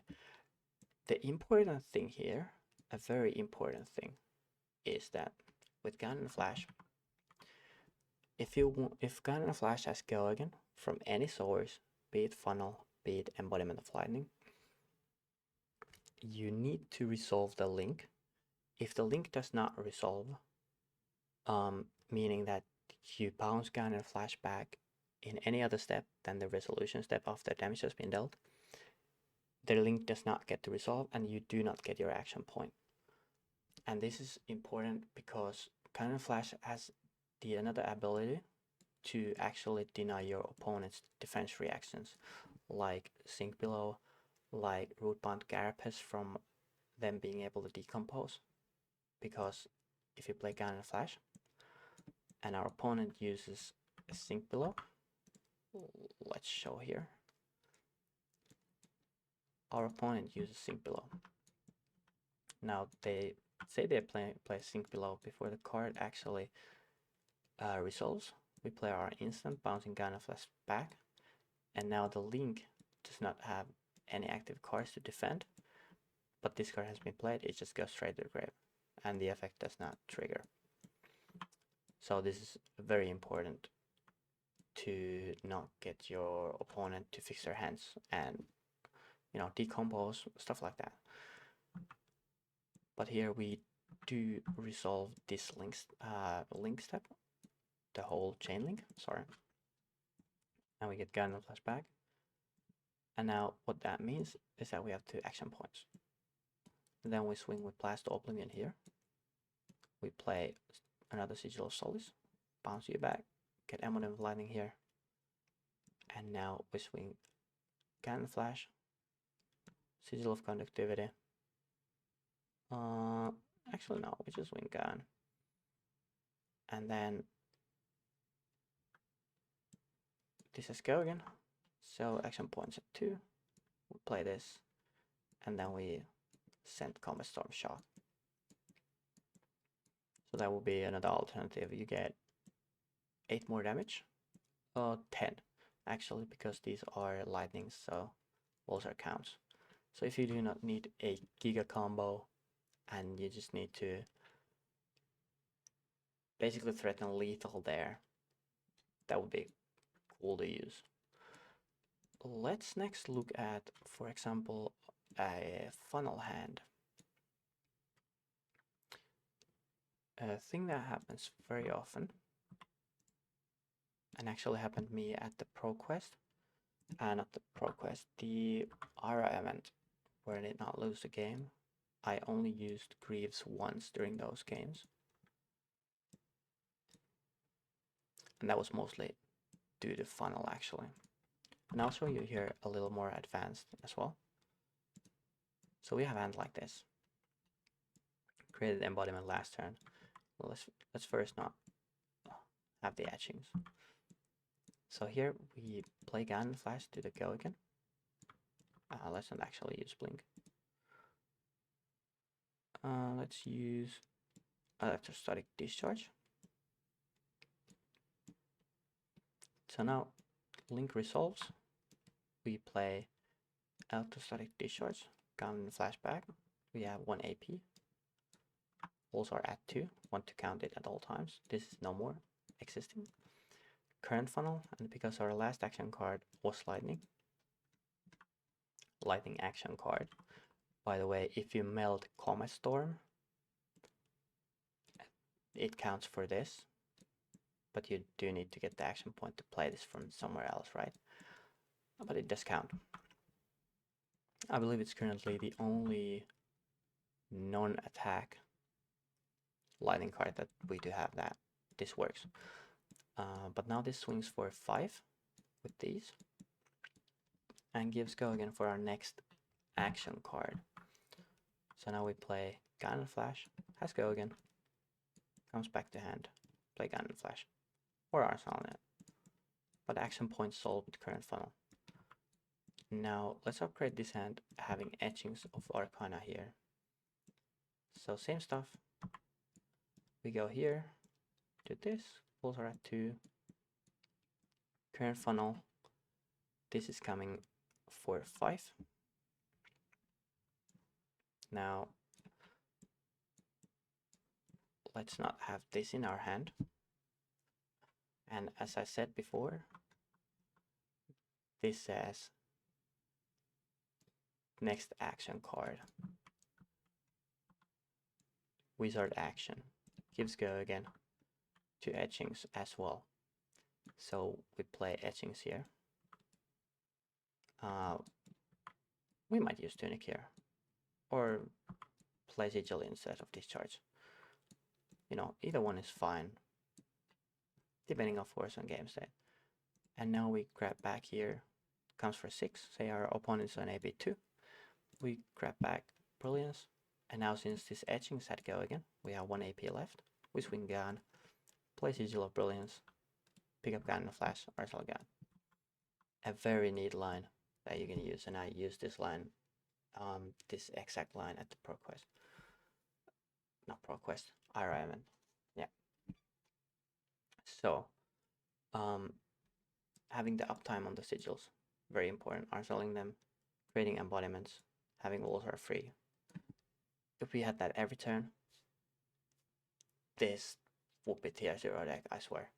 the important thing here, a very important thing, is that with Cannon Flash, if Cannon Flash has go again from any source, be it funnel, be it embodiment of lightning, you need to resolve the link. If the link does not resolve, meaning that you bounce Cannon Flash back in any other step than the resolution step after damage has been dealt, the link does not get to resolve and you do not get your action point. And this is important because Cannon Flash has the another ability to actually deny your opponent's defense reactions, like Sink Below, like Rootbound Carapace from them being able to decompose. Because if you play Cannon Flash and our opponent uses a Sink Below, let's show here. Our opponent uses Sink Below. Now they say they play Sink Below before the card actually resolves. We play our instant, bouncing Cannon Flash back, and now the link does not have any active cards to defend, but this card has been played, it just goes straight to the grave, and the effect does not trigger. So this is very important to not get your opponent to fix their hands and, you know, decompose, stuff like that. But here we do resolve this link step, the whole chain link, sorry. And we get Guardian Flash back. And now what that means is that we have 2 action points. And then we swing with Blast Oblivion here. We play another Sigil of Solace, bounce you back, get Emotive Lightning here. And now we swing Guardian Flash, Sigil of Conductivity. Actually no, we just swing Gun. And then this is go again. So action points at 2. We play this, and then we send Combat Storm Shock. So that will be another alternative. You get 8 more damage. 10 actually, because these are lightnings, so also counts. So if you do not need a giga combo and you just need to basically threaten lethal there, that would be cool to use. Let's next look at, for example, a funnel hand. A thing that happens very often, and actually happened to me at the Pro Quest, not the Pro Quest, the Ara event, where I did not lose the game. I only used Greaves once during those games. And that was mostly due to funnel actually. And I'll show you here a little more advanced as well. So we have a hand like this. Created embodiment last turn. Well, let's first not have the etchings. So here we play Guardian Flash to the go again. Let's not actually use Blink. Let's use Electrostatic Discharge. So now Link resolves. We play Electrostatic Discharge, Guardian Flashback. We have 1 AP. Walls are at 2, want to count it at all times. This is no more existing. Current funnel, and because our last action card was lightning action card. By the way, if you meld Comet Storm, it counts for this, but you do need to get the action point to play this from somewhere else, right? But it does count. I believe it's currently the only non-attack lightning card that we do have that this works. But now this swings for 5 with these and gives go again for our next action card. So now we play Guardian Flash, has go again, comes back to hand, play Guardian Flash or Arsenal Net. But action points solved with current funnel. Now let's upgrade this hand having etchings of Arcana here. So same stuff. We go here, do this, pulls are at 2. Current funnel, this is coming for 5. Now, let's not have this in our hand. And as I said before, this says next action card. Wizard action. Gives go again to etchings as well. So we play etchings here. We might use Tunic here, or play Sigil instead of Discharge. You know, either one is fine, depending of course on game state. And now we grab back here, comes for 6, say our opponent's on AB 2. We grab back Brilliance, and now since this etching set go again, we have 1 AP left. We swing Gun, play Sigil of Brilliance, pick up Gun and Flash, Arsenal Gun. A very neat line that you can use, and I use this line, this exact line at the Pro Quest. Not Pro Quest, IRA event. Yeah. So, having the uptime on the sigils, very important. Arsenaling them, creating embodiments, having walls are free. If we had that every turn, this would be tier 0 deck, I swear.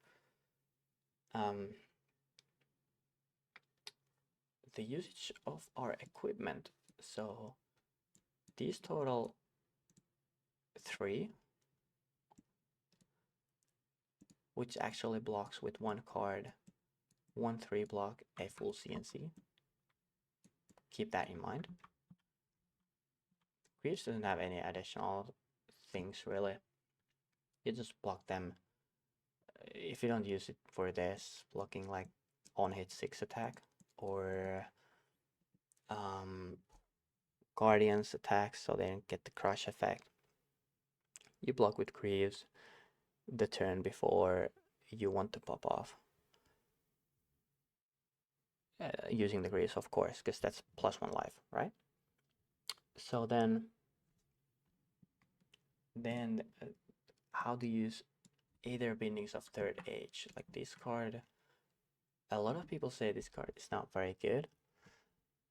the usage of our equipment. So these total 3, which actually blocks with one card, 1/3 block a full CNC. Keep that in mind. Greaves doesn't have any additional things really. You just block them. If you don't use it for this, blocking like on hit 6 attack or Guardians attacks so they don't get the crush effect. You block with Greaves the turn before you want to pop off. Using the Greaves, of course, because that's +1 life, right? So then how to use either Bindings of Third Age. Like this card, a lot of people say this card is not very good,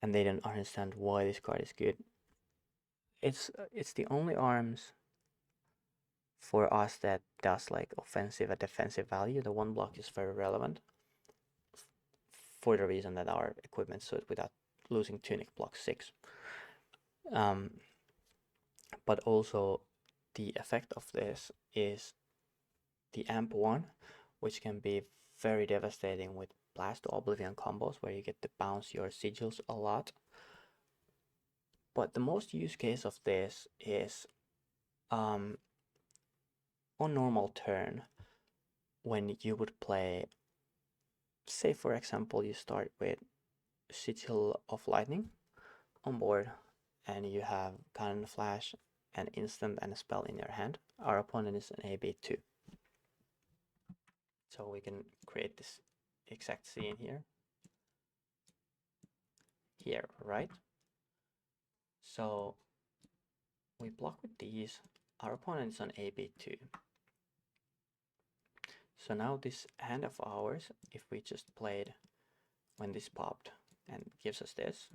and they don't understand why this card is good. It's the only arms for us that does like offensive and defensive value. The one block is very relevant for the reason that our equipment suit without losing tunic block 6. But also the effect of this is the amp 1, which can be very devastating with Blast to Oblivion combos where you get to bounce your sigils a lot. But the most use case of this is on normal turn when you would play, say for example, you start with Sigil of Lightning on board and you have Cannon Flash, an instant and a spell in your hand. Our opponent is an AB2. So we can create this exact scene here. Here, right? So we block with these. Our opponent is on AB2. So now this hand of ours, if we just played when this popped and gives us this,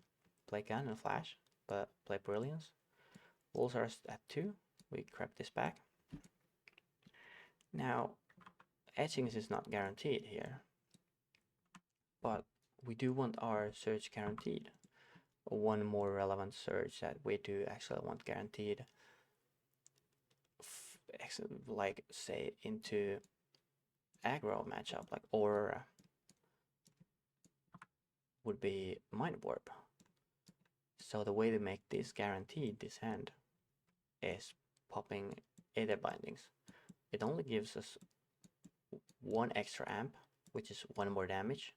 play Cannon Flash, but play Brilliance. Wolves are at 2. We grab this back. Now, etchings is not guaranteed here, but we do want our search guaranteed. One more relevant search that we do actually want guaranteed, like say into aggro matchup like Aurora, would be Mind Warp. So the way to make this guaranteed, this hand, is popping Aether Bindings. It only gives us 1 extra amp, which is 1 more damage.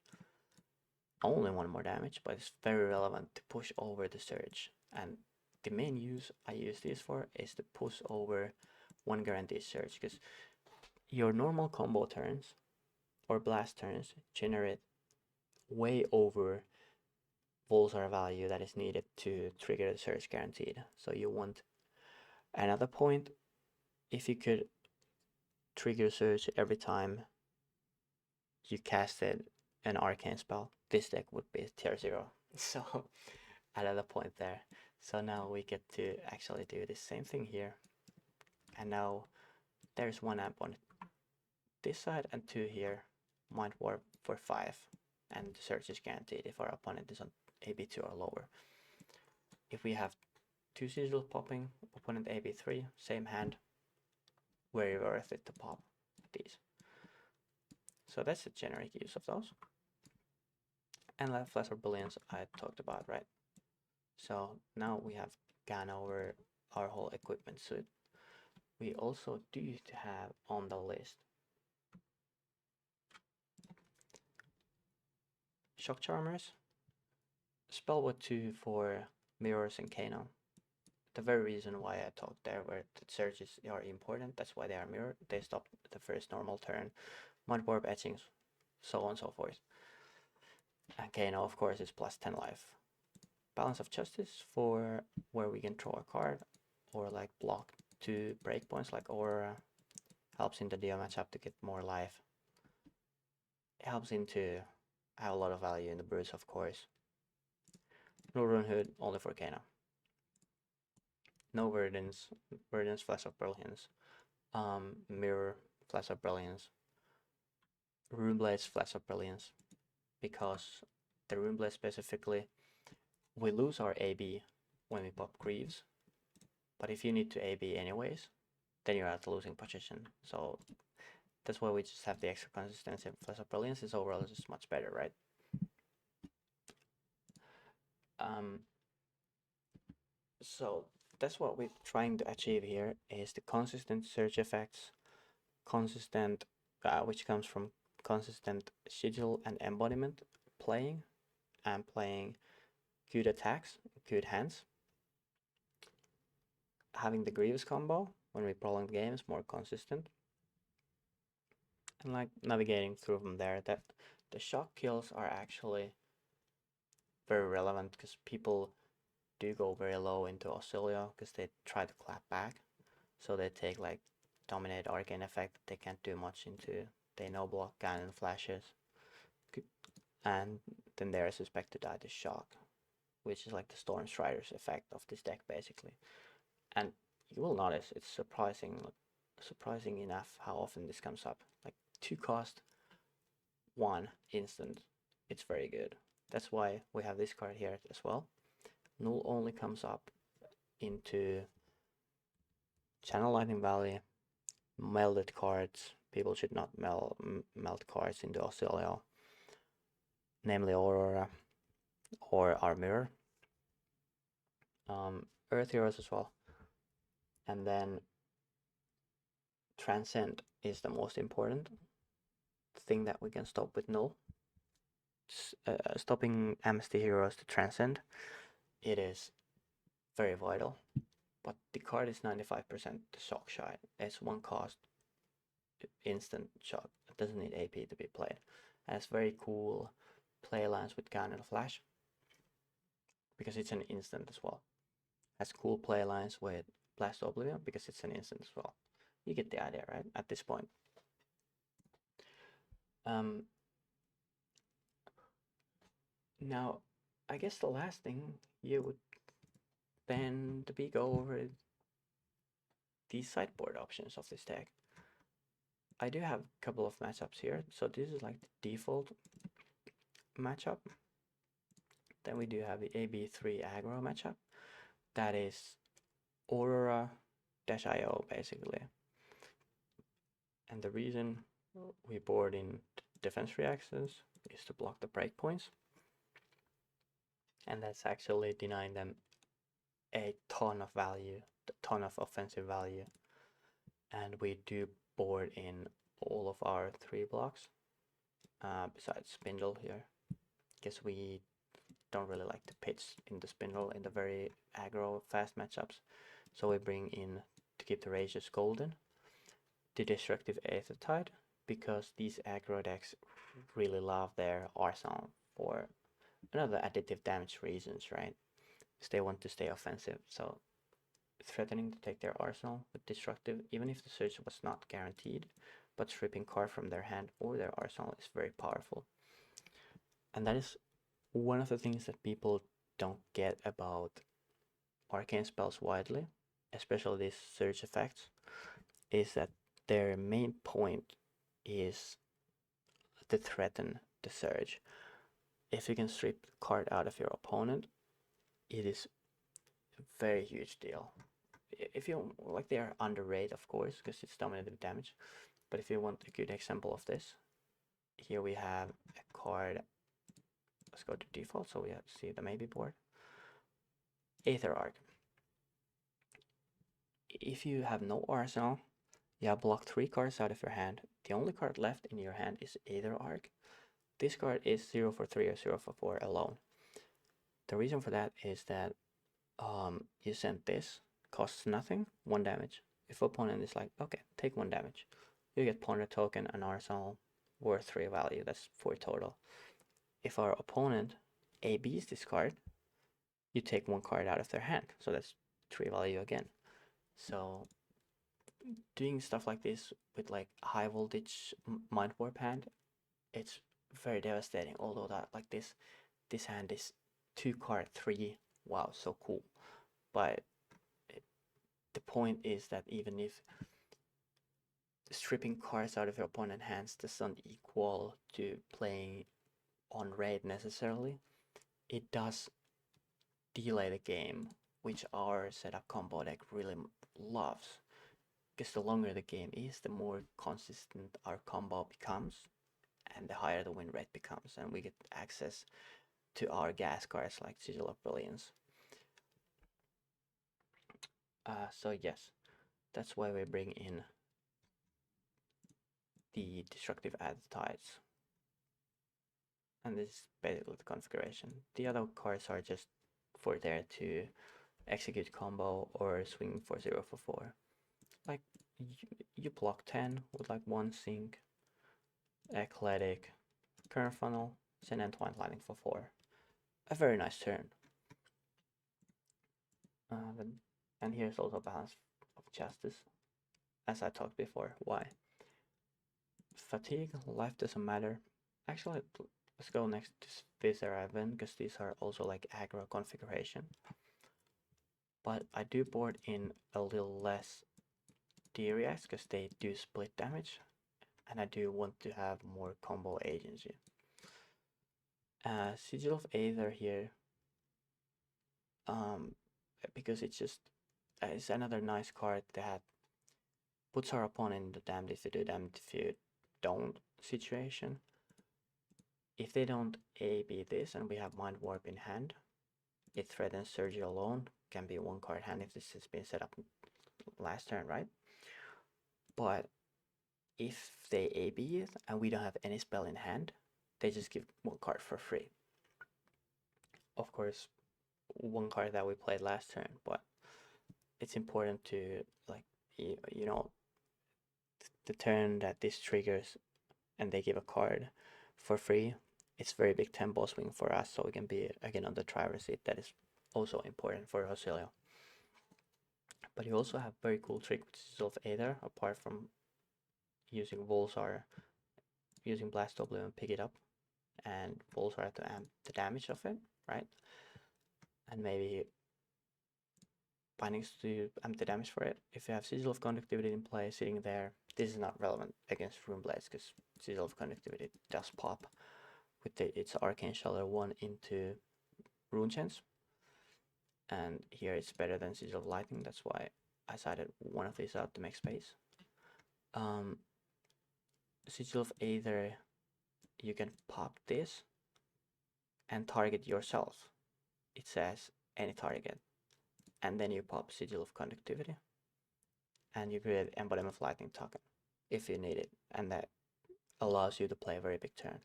Only 1 more damage, but it's very relevant to push over the surge. And the main use I use this for is to push over 1 guaranteed surge, because your normal combo turns or blast turns generate way over Volzar value that is needed to trigger the surge guaranteed. So you want another point. If you could trigger surge every time you casted an arcane spell, this deck would be tier 0. So another point there. So now we get to actually do the same thing here. And now there's 1 amp on this side and 2 here. Mind Warp for 5. And the surge is guaranteed if our opponent is on AB2 or lower. If we have 2 sigils popping, opponent AB3, same hand, very worth it to pop these. So that's the generic use of those. And Flash of Brilliance I talked about, right? So now we have gone over our whole equipment suite. We also do to have on the list Shock Charmers, Spellbook 2 for Mirrors and Kano. The very reason why I talked there where the searches are important, that's why they are mirrored. They stop the first normal turn. Mind Warp, etchings, so on and so forth. And Kano, of course, is plus 10 life. Balance of Justice for where we can draw a card or like block 2 breakpoints like Aurora. Helps in the Dio matchup to get more life. It helps into have a lot of value in the Bruce, of course. Northern Hood only for Kano. No Verdance, Flash of Brilliance. Mirror, Flash of Brilliance. Runeblade's Flash of Brilliance. Because the Runeblade specifically, we lose our AB when we pop Greaves, but if you need to AB anyways, then you're at losing position. So that's why we just have the extra consistency. Flash of Brilliance is overall just much better, right? So that's what we're trying to achieve here, is the consistent search effects, consistent, which comes from consistent sigil and embodiment playing, and playing good attacks, good hands. Having the Grievous combo when we prolong the game is more consistent. And like navigating through from there, that the shock kills are actually very relevant because people do go very low into Oscilio because they try to clap back. So they take like Dominate Arcane effect, they can't do much into, they no block Cannon flashes. And then they're suspect to die to shock, which is like the Storm Strider's effect of this deck basically. And you will notice it's surprising enough how often this comes up. Like 2 cost, 1 instant. It's very good. That's why we have this card here as well. Null only comes up into Channel Lightning Valley, melded cards. People should not melt cards into Oscilio, namely Aurora or our mirror. Earth Heroes as well. And then Transcend is the most important thing that we can stop with Null. Stopping Amnesty Heroes to Transcend, it is very vital. But the card is 95% shock shy. It's 1 cost, instant shock. It doesn't need AP to be played. And it's very cool play lines with Cannon Flash because it's an instant as well. Has cool play lines with Blast Oblivion because it's an instant as well. You get the idea, right? At this point. Now, I guess the last thing you would then to be go over the sideboard options of this deck. I do have a couple of matchups here. So this is like the default matchup. Then we do have the AB3 aggro matchup. That is Aurora-IO basically. And the reason we board in defense reactions is to block the breakpoints. And that's actually denying them a ton of value, a ton of offensive value. And we do board in all of our 3 blocks, besides Spindle here, because we don't really like to pitch in the Spindle in the very aggro fast matchups. So we bring in, to keep the rages golden, the Destructive Aether Tide, because these aggro decks really love their arsenal for another additive damage reasons, right? Because they want to stay offensive. So threatening to take their arsenal with destructive, even if the search was not guaranteed, but stripping card from their hand or their arsenal is very powerful. And that is one of the things that people don't get about arcane spells widely, especially these surge effects, is that their main point is to threaten the surge. If you can strip the card out of your opponent, it is a very huge deal. If you like, they are underrated, of course, because it's dominated damage. But if you want a good example of this, here we have a card. Let's go to default so we have to see the maybe board. Aether Arc. If you have no arsenal, you have blocked 3 cards out of your hand. The only card left in your hand is Aether Arc. This card is 0 for 3 or 0 for 4 alone. The reason for that is that you send this, costs nothing, 1 damage. If opponent is like, okay, take 1 damage, you get Ponder Token and Arsenal worth 3 value, that's 4 total. If our opponent ABs this card, you take 1 card out of their hand, so that's 3 value again. So doing stuff like this with like high voltage Mind Warp hand, it's very devastating. Although that like this hand is 2 card 3, wow, so cool. But the point is that even if stripping cards out of your opponent's hands doesn't equal to playing on rate necessarily. It does delay the game, which our setup combo deck really loves. Because the longer the game is, the more consistent our combo becomes, and the higher the win rate becomes, and we get access to our gas cards like Sigil of Brilliance. So yes, that's why we bring in the destructive tides. And this is basically the configuration. The other cards are just for there to execute combo or swing for 0 for 4. Like you block 10 with like 1 sink, Eclectic, Current Funnel, St. Antoine Lightning for 4. A very nice turn. And here's also Balance of Justice, as I talked before. Why? Fatigue, life doesn't matter. Actually, let's go next to Viscera Event, because these are also like aggro configuration. But I do board in a little less D-reacts because they do split damage, and I do want to have more combo agency. Sigil of Aether here, because it's another nice card that puts our opponent in the damned if you do, damned if you don't situation. If they don't AB this and we have Mind Warp in hand, it threatens Surgery alone, can be 1 card hand if this has been set up last turn, right? But if they AB it and we don't have any spell in hand, they just give 1 card for free. Of course, 1 card that we played last turn, but it's important to, like, you know, the turn that this triggers and they give a card for free, it's very big tempo swing for us, so we can be again on the driver's seat. That is also important for Oscilio. But you also have very cool trick with Sigil of Aether, apart from using Volsar, using Blast W and pick it up, and Volsar to amp the damage of it, right? And maybe Bindings to amp the damage for it. If you have Sigil of Conductivity in play sitting there, this is not relevant against Rune Blades because Sigil of Conductivity does pop with its Arcane Shelter 1 into Rune Chance. And here it's better than Sigil of Lightning, that's why I sided one of these out to make space. Sigil of Aether, you can pop this and target yourself. It says any target. And then you pop Sigil of Conductivity. And you create Embodiment of Lightning token if you need it. And that allows you to play a very big turn.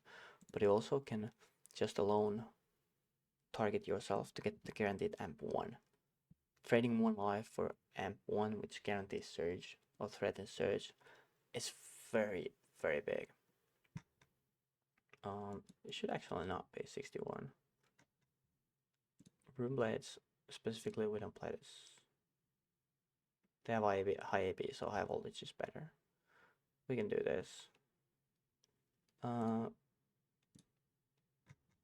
But you also can just alone target yourself to get the guaranteed amp 1. Trading 1 life for amp 1, which guarantees surge or threatens surge, is very, very big. It should actually not be 61. Rune Blades, specifically, we don't play this. They have high AB, so high voltage is better. We can do this.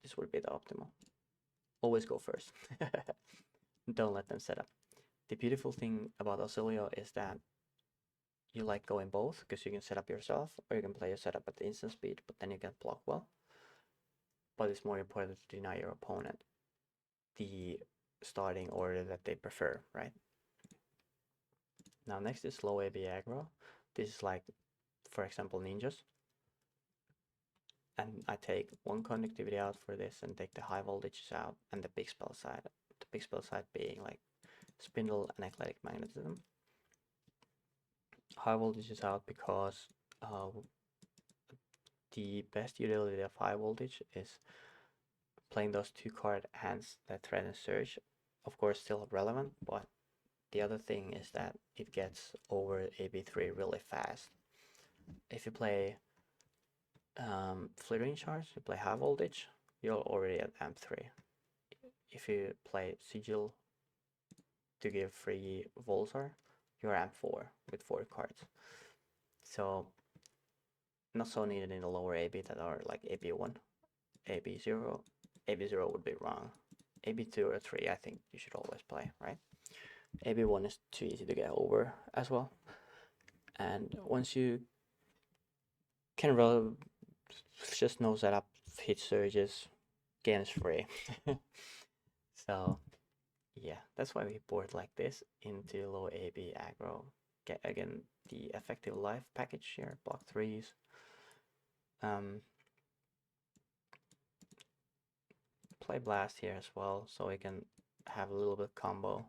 This would be the optimal. Always go first. Don't let them set up. The beautiful thing about Oscilio is that you like going both, because you can set up yourself, or you can play your setup at the instant speed, but then you can block well. But it's more important to deny your opponent the starting order that they prefer, right? Now next is low AB aggro. This is like, for example, ninjas. And I take 1 conductivity out for this and take the high voltages out and the big spell side. The big spell side being like Spindle and Eclectic Magnetism. High voltage is out because the best utility of high voltage is playing those 2 card hands that threaten surge. Of course, still relevant, but the other thing is that it gets over AB3 really fast. If you play Flittering Charge, you play high voltage, you're already at amp 3. If you play Sigil to give free Volsar, you're amp 4 with 4 cards. So not so needed in the lower AB that are like AB1, AB0. AB0 would be wrong. AB2 or 3 I think you should always play, right? AB1 is too easy to get over as well. And once you can just no setup hit surges, game is free. So yeah, that's why we board like this into low AB aggro. Get again the effective life package here, block threes. Play blast here as well, so we can have a little bit combo.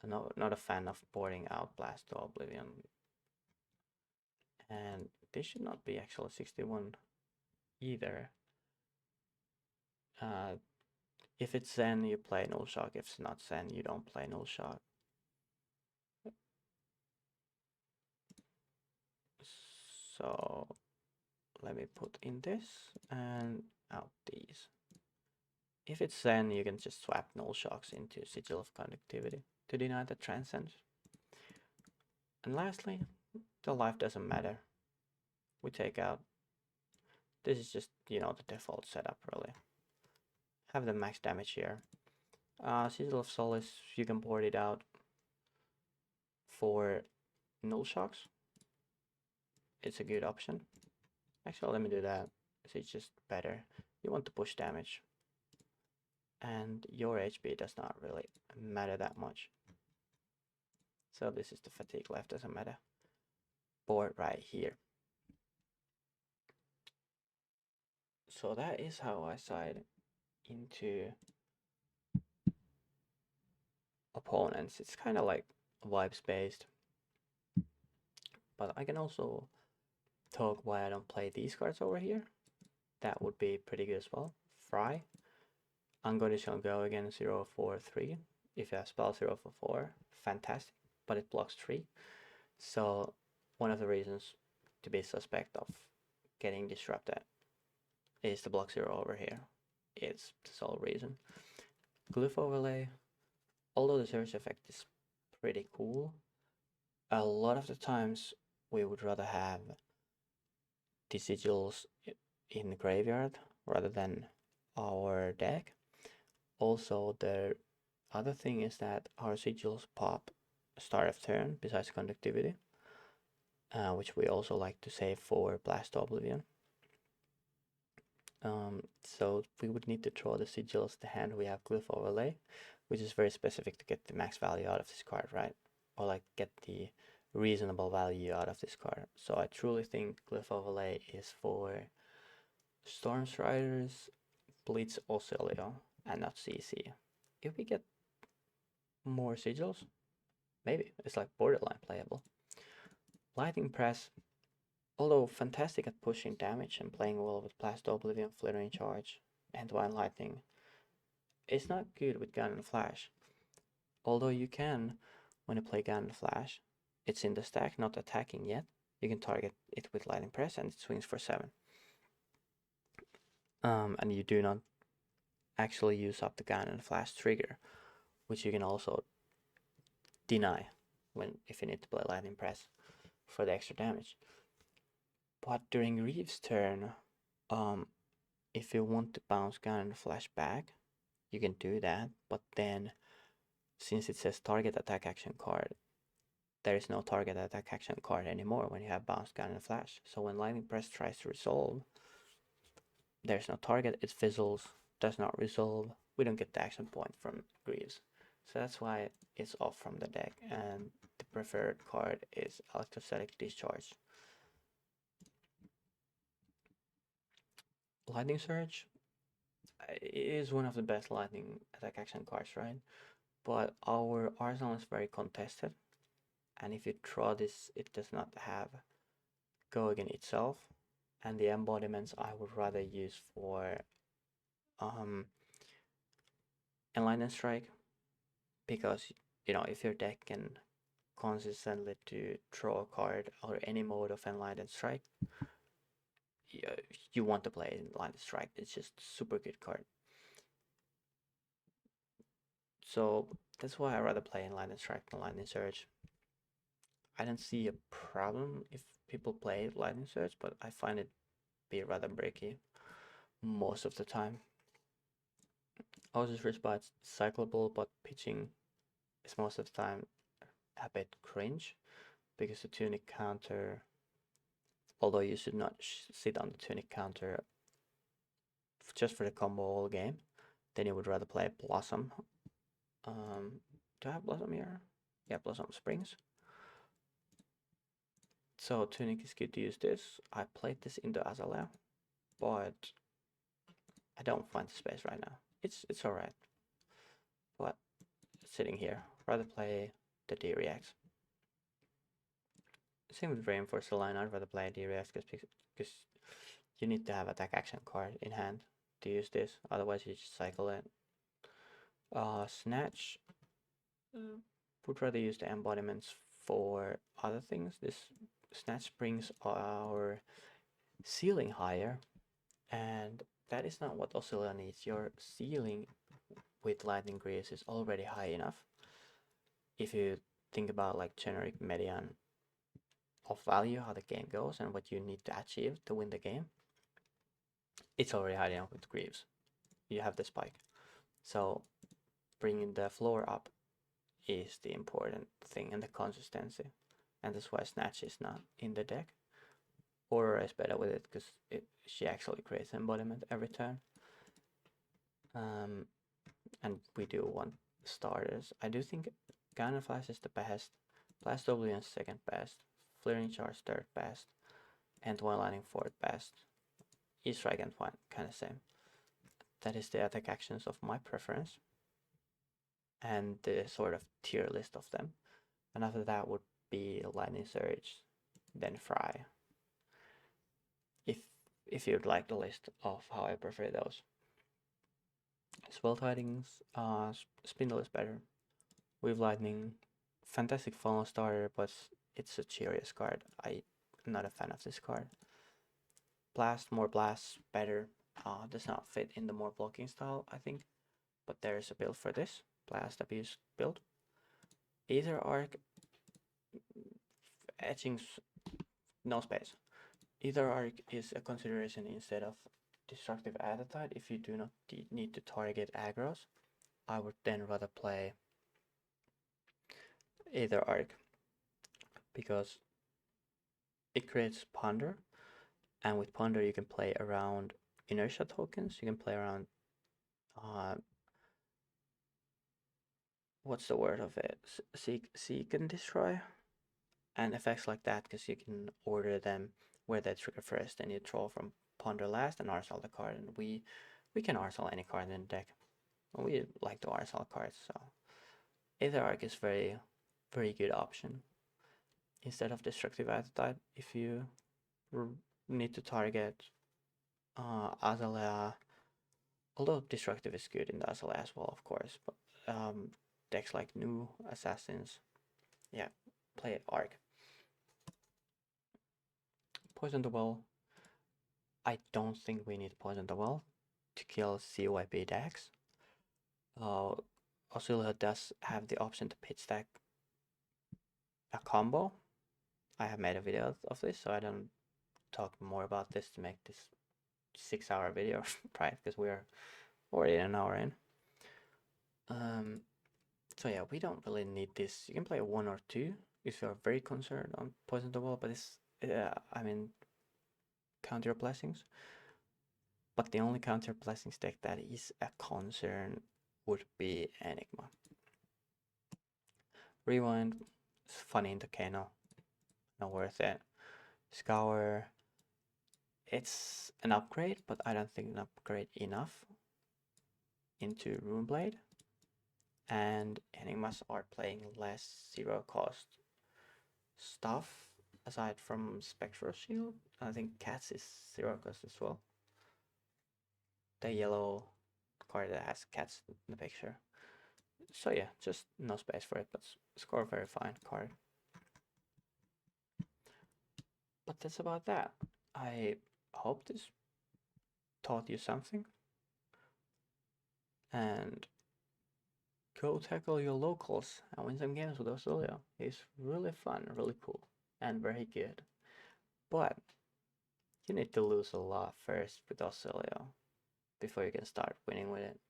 I'm not a fan of boarding out blast to oblivion. And this should not be actually 61 either. If it's Zen, you play null shock. If it's not Zen, you don't play null shock. So let me put in this and out these. If it's Zen, you can just swap null shocks into Sigil of Conductivity to deny the transcend. And lastly, the life doesn't matter. We take out. This is just, you know, the default setup really. Have the max damage here. Sigil of Solace, you can board it out for null shocks. It's a good option. Actually, let me do that. It's just better. You want to push damage. And your HP does not really matter that much. So this is the fatigue left, doesn't matter. Board right here. So that is how I side into opponents. It's kind of like vibes based. But I can also talk why I don't play these cards over here. That would be pretty good as well. Fry. Unconditional go again 0, 4, 3. If you have spell 0 for 4, fantastic. But it blocks 3. So one of the reasons to be suspect of getting disrupted is the block 0 over here. It's the sole reason. Glyph overlay, although the search effect is pretty cool, a lot of the times we would rather have the sigils in the graveyard rather than our deck. Also, the other thing is that our sigils pop start of turn besides conductivity, which we also like to save for Blast Oblivion. So we would need to draw the sigils the hand we have Glyph Overlay, which is very specific to get the max value out of this card, right? Or like get the reasonable value out of this card. So I truly think Glyph Overlay is for Stormstriders, Blitz Oscilio, and not CC. If we get more sigils, maybe it's like borderline playable. Lightning Press, although fantastic at pushing damage and playing well with Blast Oblivion, Flittering Charge, and Divine Lightning, it's not good with Gun and Flash. Although you can, when you play Gun and Flash, it's in the stack, not attacking yet. You can target it with Lightning Press and it swings for 7. And you do not actually use up the Gun and Flash trigger, which you can also deny if you need to play Lightning Press for the extra damage. But during Reeve's turn, if you want to bounce Gun and Flash back, you can do that, but then since it says target attack action card, there is no target attack action card anymore when you have bounced Gun and Flash. So when Lightning Press tries to resolve, there's no target, it fizzles, does not resolve, we don't get the action point from Greaves. So that's why it's off from the deck, and the preferred card is Electrostatic Discharge. Lightning Surge is one of the best lightning attack action cards, right? But our arsenal is very contested, and if you draw this, it does not have go again itself, and the embodiments I would rather use for Enlightened Strike, because you know if your deck can consistently to draw a card or any mode of Enlightened Strike, you want to play Enlightened Strike. It's just super good card. So that's why I rather play Enlightened Strike than Lightning Surge. I don't see a problem if people play Lightning Surge, but I find it be rather breaky most of the time. Osis Respite's cyclable, but pitching is most of the time a bit cringe because the tunic counter, although you should not sit on the tunic counter just for the combo all game, then you would rather play Blossom. Do I have Blossom here? Yeah, Blossom Springs. So Tunic is good to use this. I played this into Azalea, but I don't find the space right now. It's alright. But sitting here, rather play the D-React. Same with Reinforce the line, I'd rather play D-React because you need to have attack action card in hand to use this, otherwise you just cycle it. Snatch, would rather use the embodiments for other things. This Snatch brings our ceiling higher, and that is not what Oscilio needs. Your ceiling with Lightning Greaves is already high enough. If you think about like generic median of value, how the game goes, and what you need to achieve to win the game, it's already high enough with Greaves. You have the spike. So bringing the floor up is the important thing, and the consistency. And that's why Snatch is not in the deck. Aurora is better with it because she actually creates embodiment every turn. And we do want starters. I do think Cannon Flash is the best, Blast W is second best, Flaring Charge third best, and Twine Lightning fourth best. E-Strike and Twine kind of same. That is the attack actions of my preference, and the sort of tier list of them. And after that would be Lightning Surge, then Fry. If you'd like the list of how I prefer those. Spell Tidings, Spindle is better. With Lightning, fantastic funnel starter, but it's a cheeriest card. I'm not a fan of this card. Blast, more blasts, better. Does not fit in the more blocking style, I think. But there is a build for this. Blast Abuse build. Aether Arc, etchings, no space. Aether Arc is a consideration instead of Destructive Attitude if you do not need to target aggros. I would then rather play Aether Arc because it creates Ponder, and with Ponder you can play around inertia tokens, you can play around what's the word of it? Seek and Destroy, and effects like that, because you can order them where they trigger first, and you draw from Ponder last and Arsenal the card, and we can Arsenal any card in the deck. We like to Arsenal cards, so Aether Arc is very good option instead of Destructive Attitude if you need to target Azalea, although Destructive is good in the Azalea as well, of course, but decks like New Assassins, yeah, play Arc. Poison the Well, I don't think we need Poison the Well to kill CYP decks. Oscilio does have the option to pitch stack a combo. I have made a video of this, so I don't talk more about this to make this 6-hour video, right? Because we're already an hour in. So yeah, we don't really need this. You can play 1 or 2 if you're very concerned on Poison the Wall, but it's, I mean, Counter Blessings. But the only Counter Blessings deck that is a concern would be Enigma. Rewind, it's funny in the Kano, not worth it. Scour, it's an upgrade, but I don't think an upgrade enough into Runeblade. And Enigmas are playing less 0 cost stuff aside from Spectral Shield. I think Cats is 0 cost as well. The yellow card that has Cats in the picture. So yeah, just no space for it, but score very fine card. But that's about that. I hope this taught you something. And go tackle your locals and win some games with Oscilio. It's really fun, really cool, and very good. But you need to lose a lot first with Oscilio before you can start winning with it.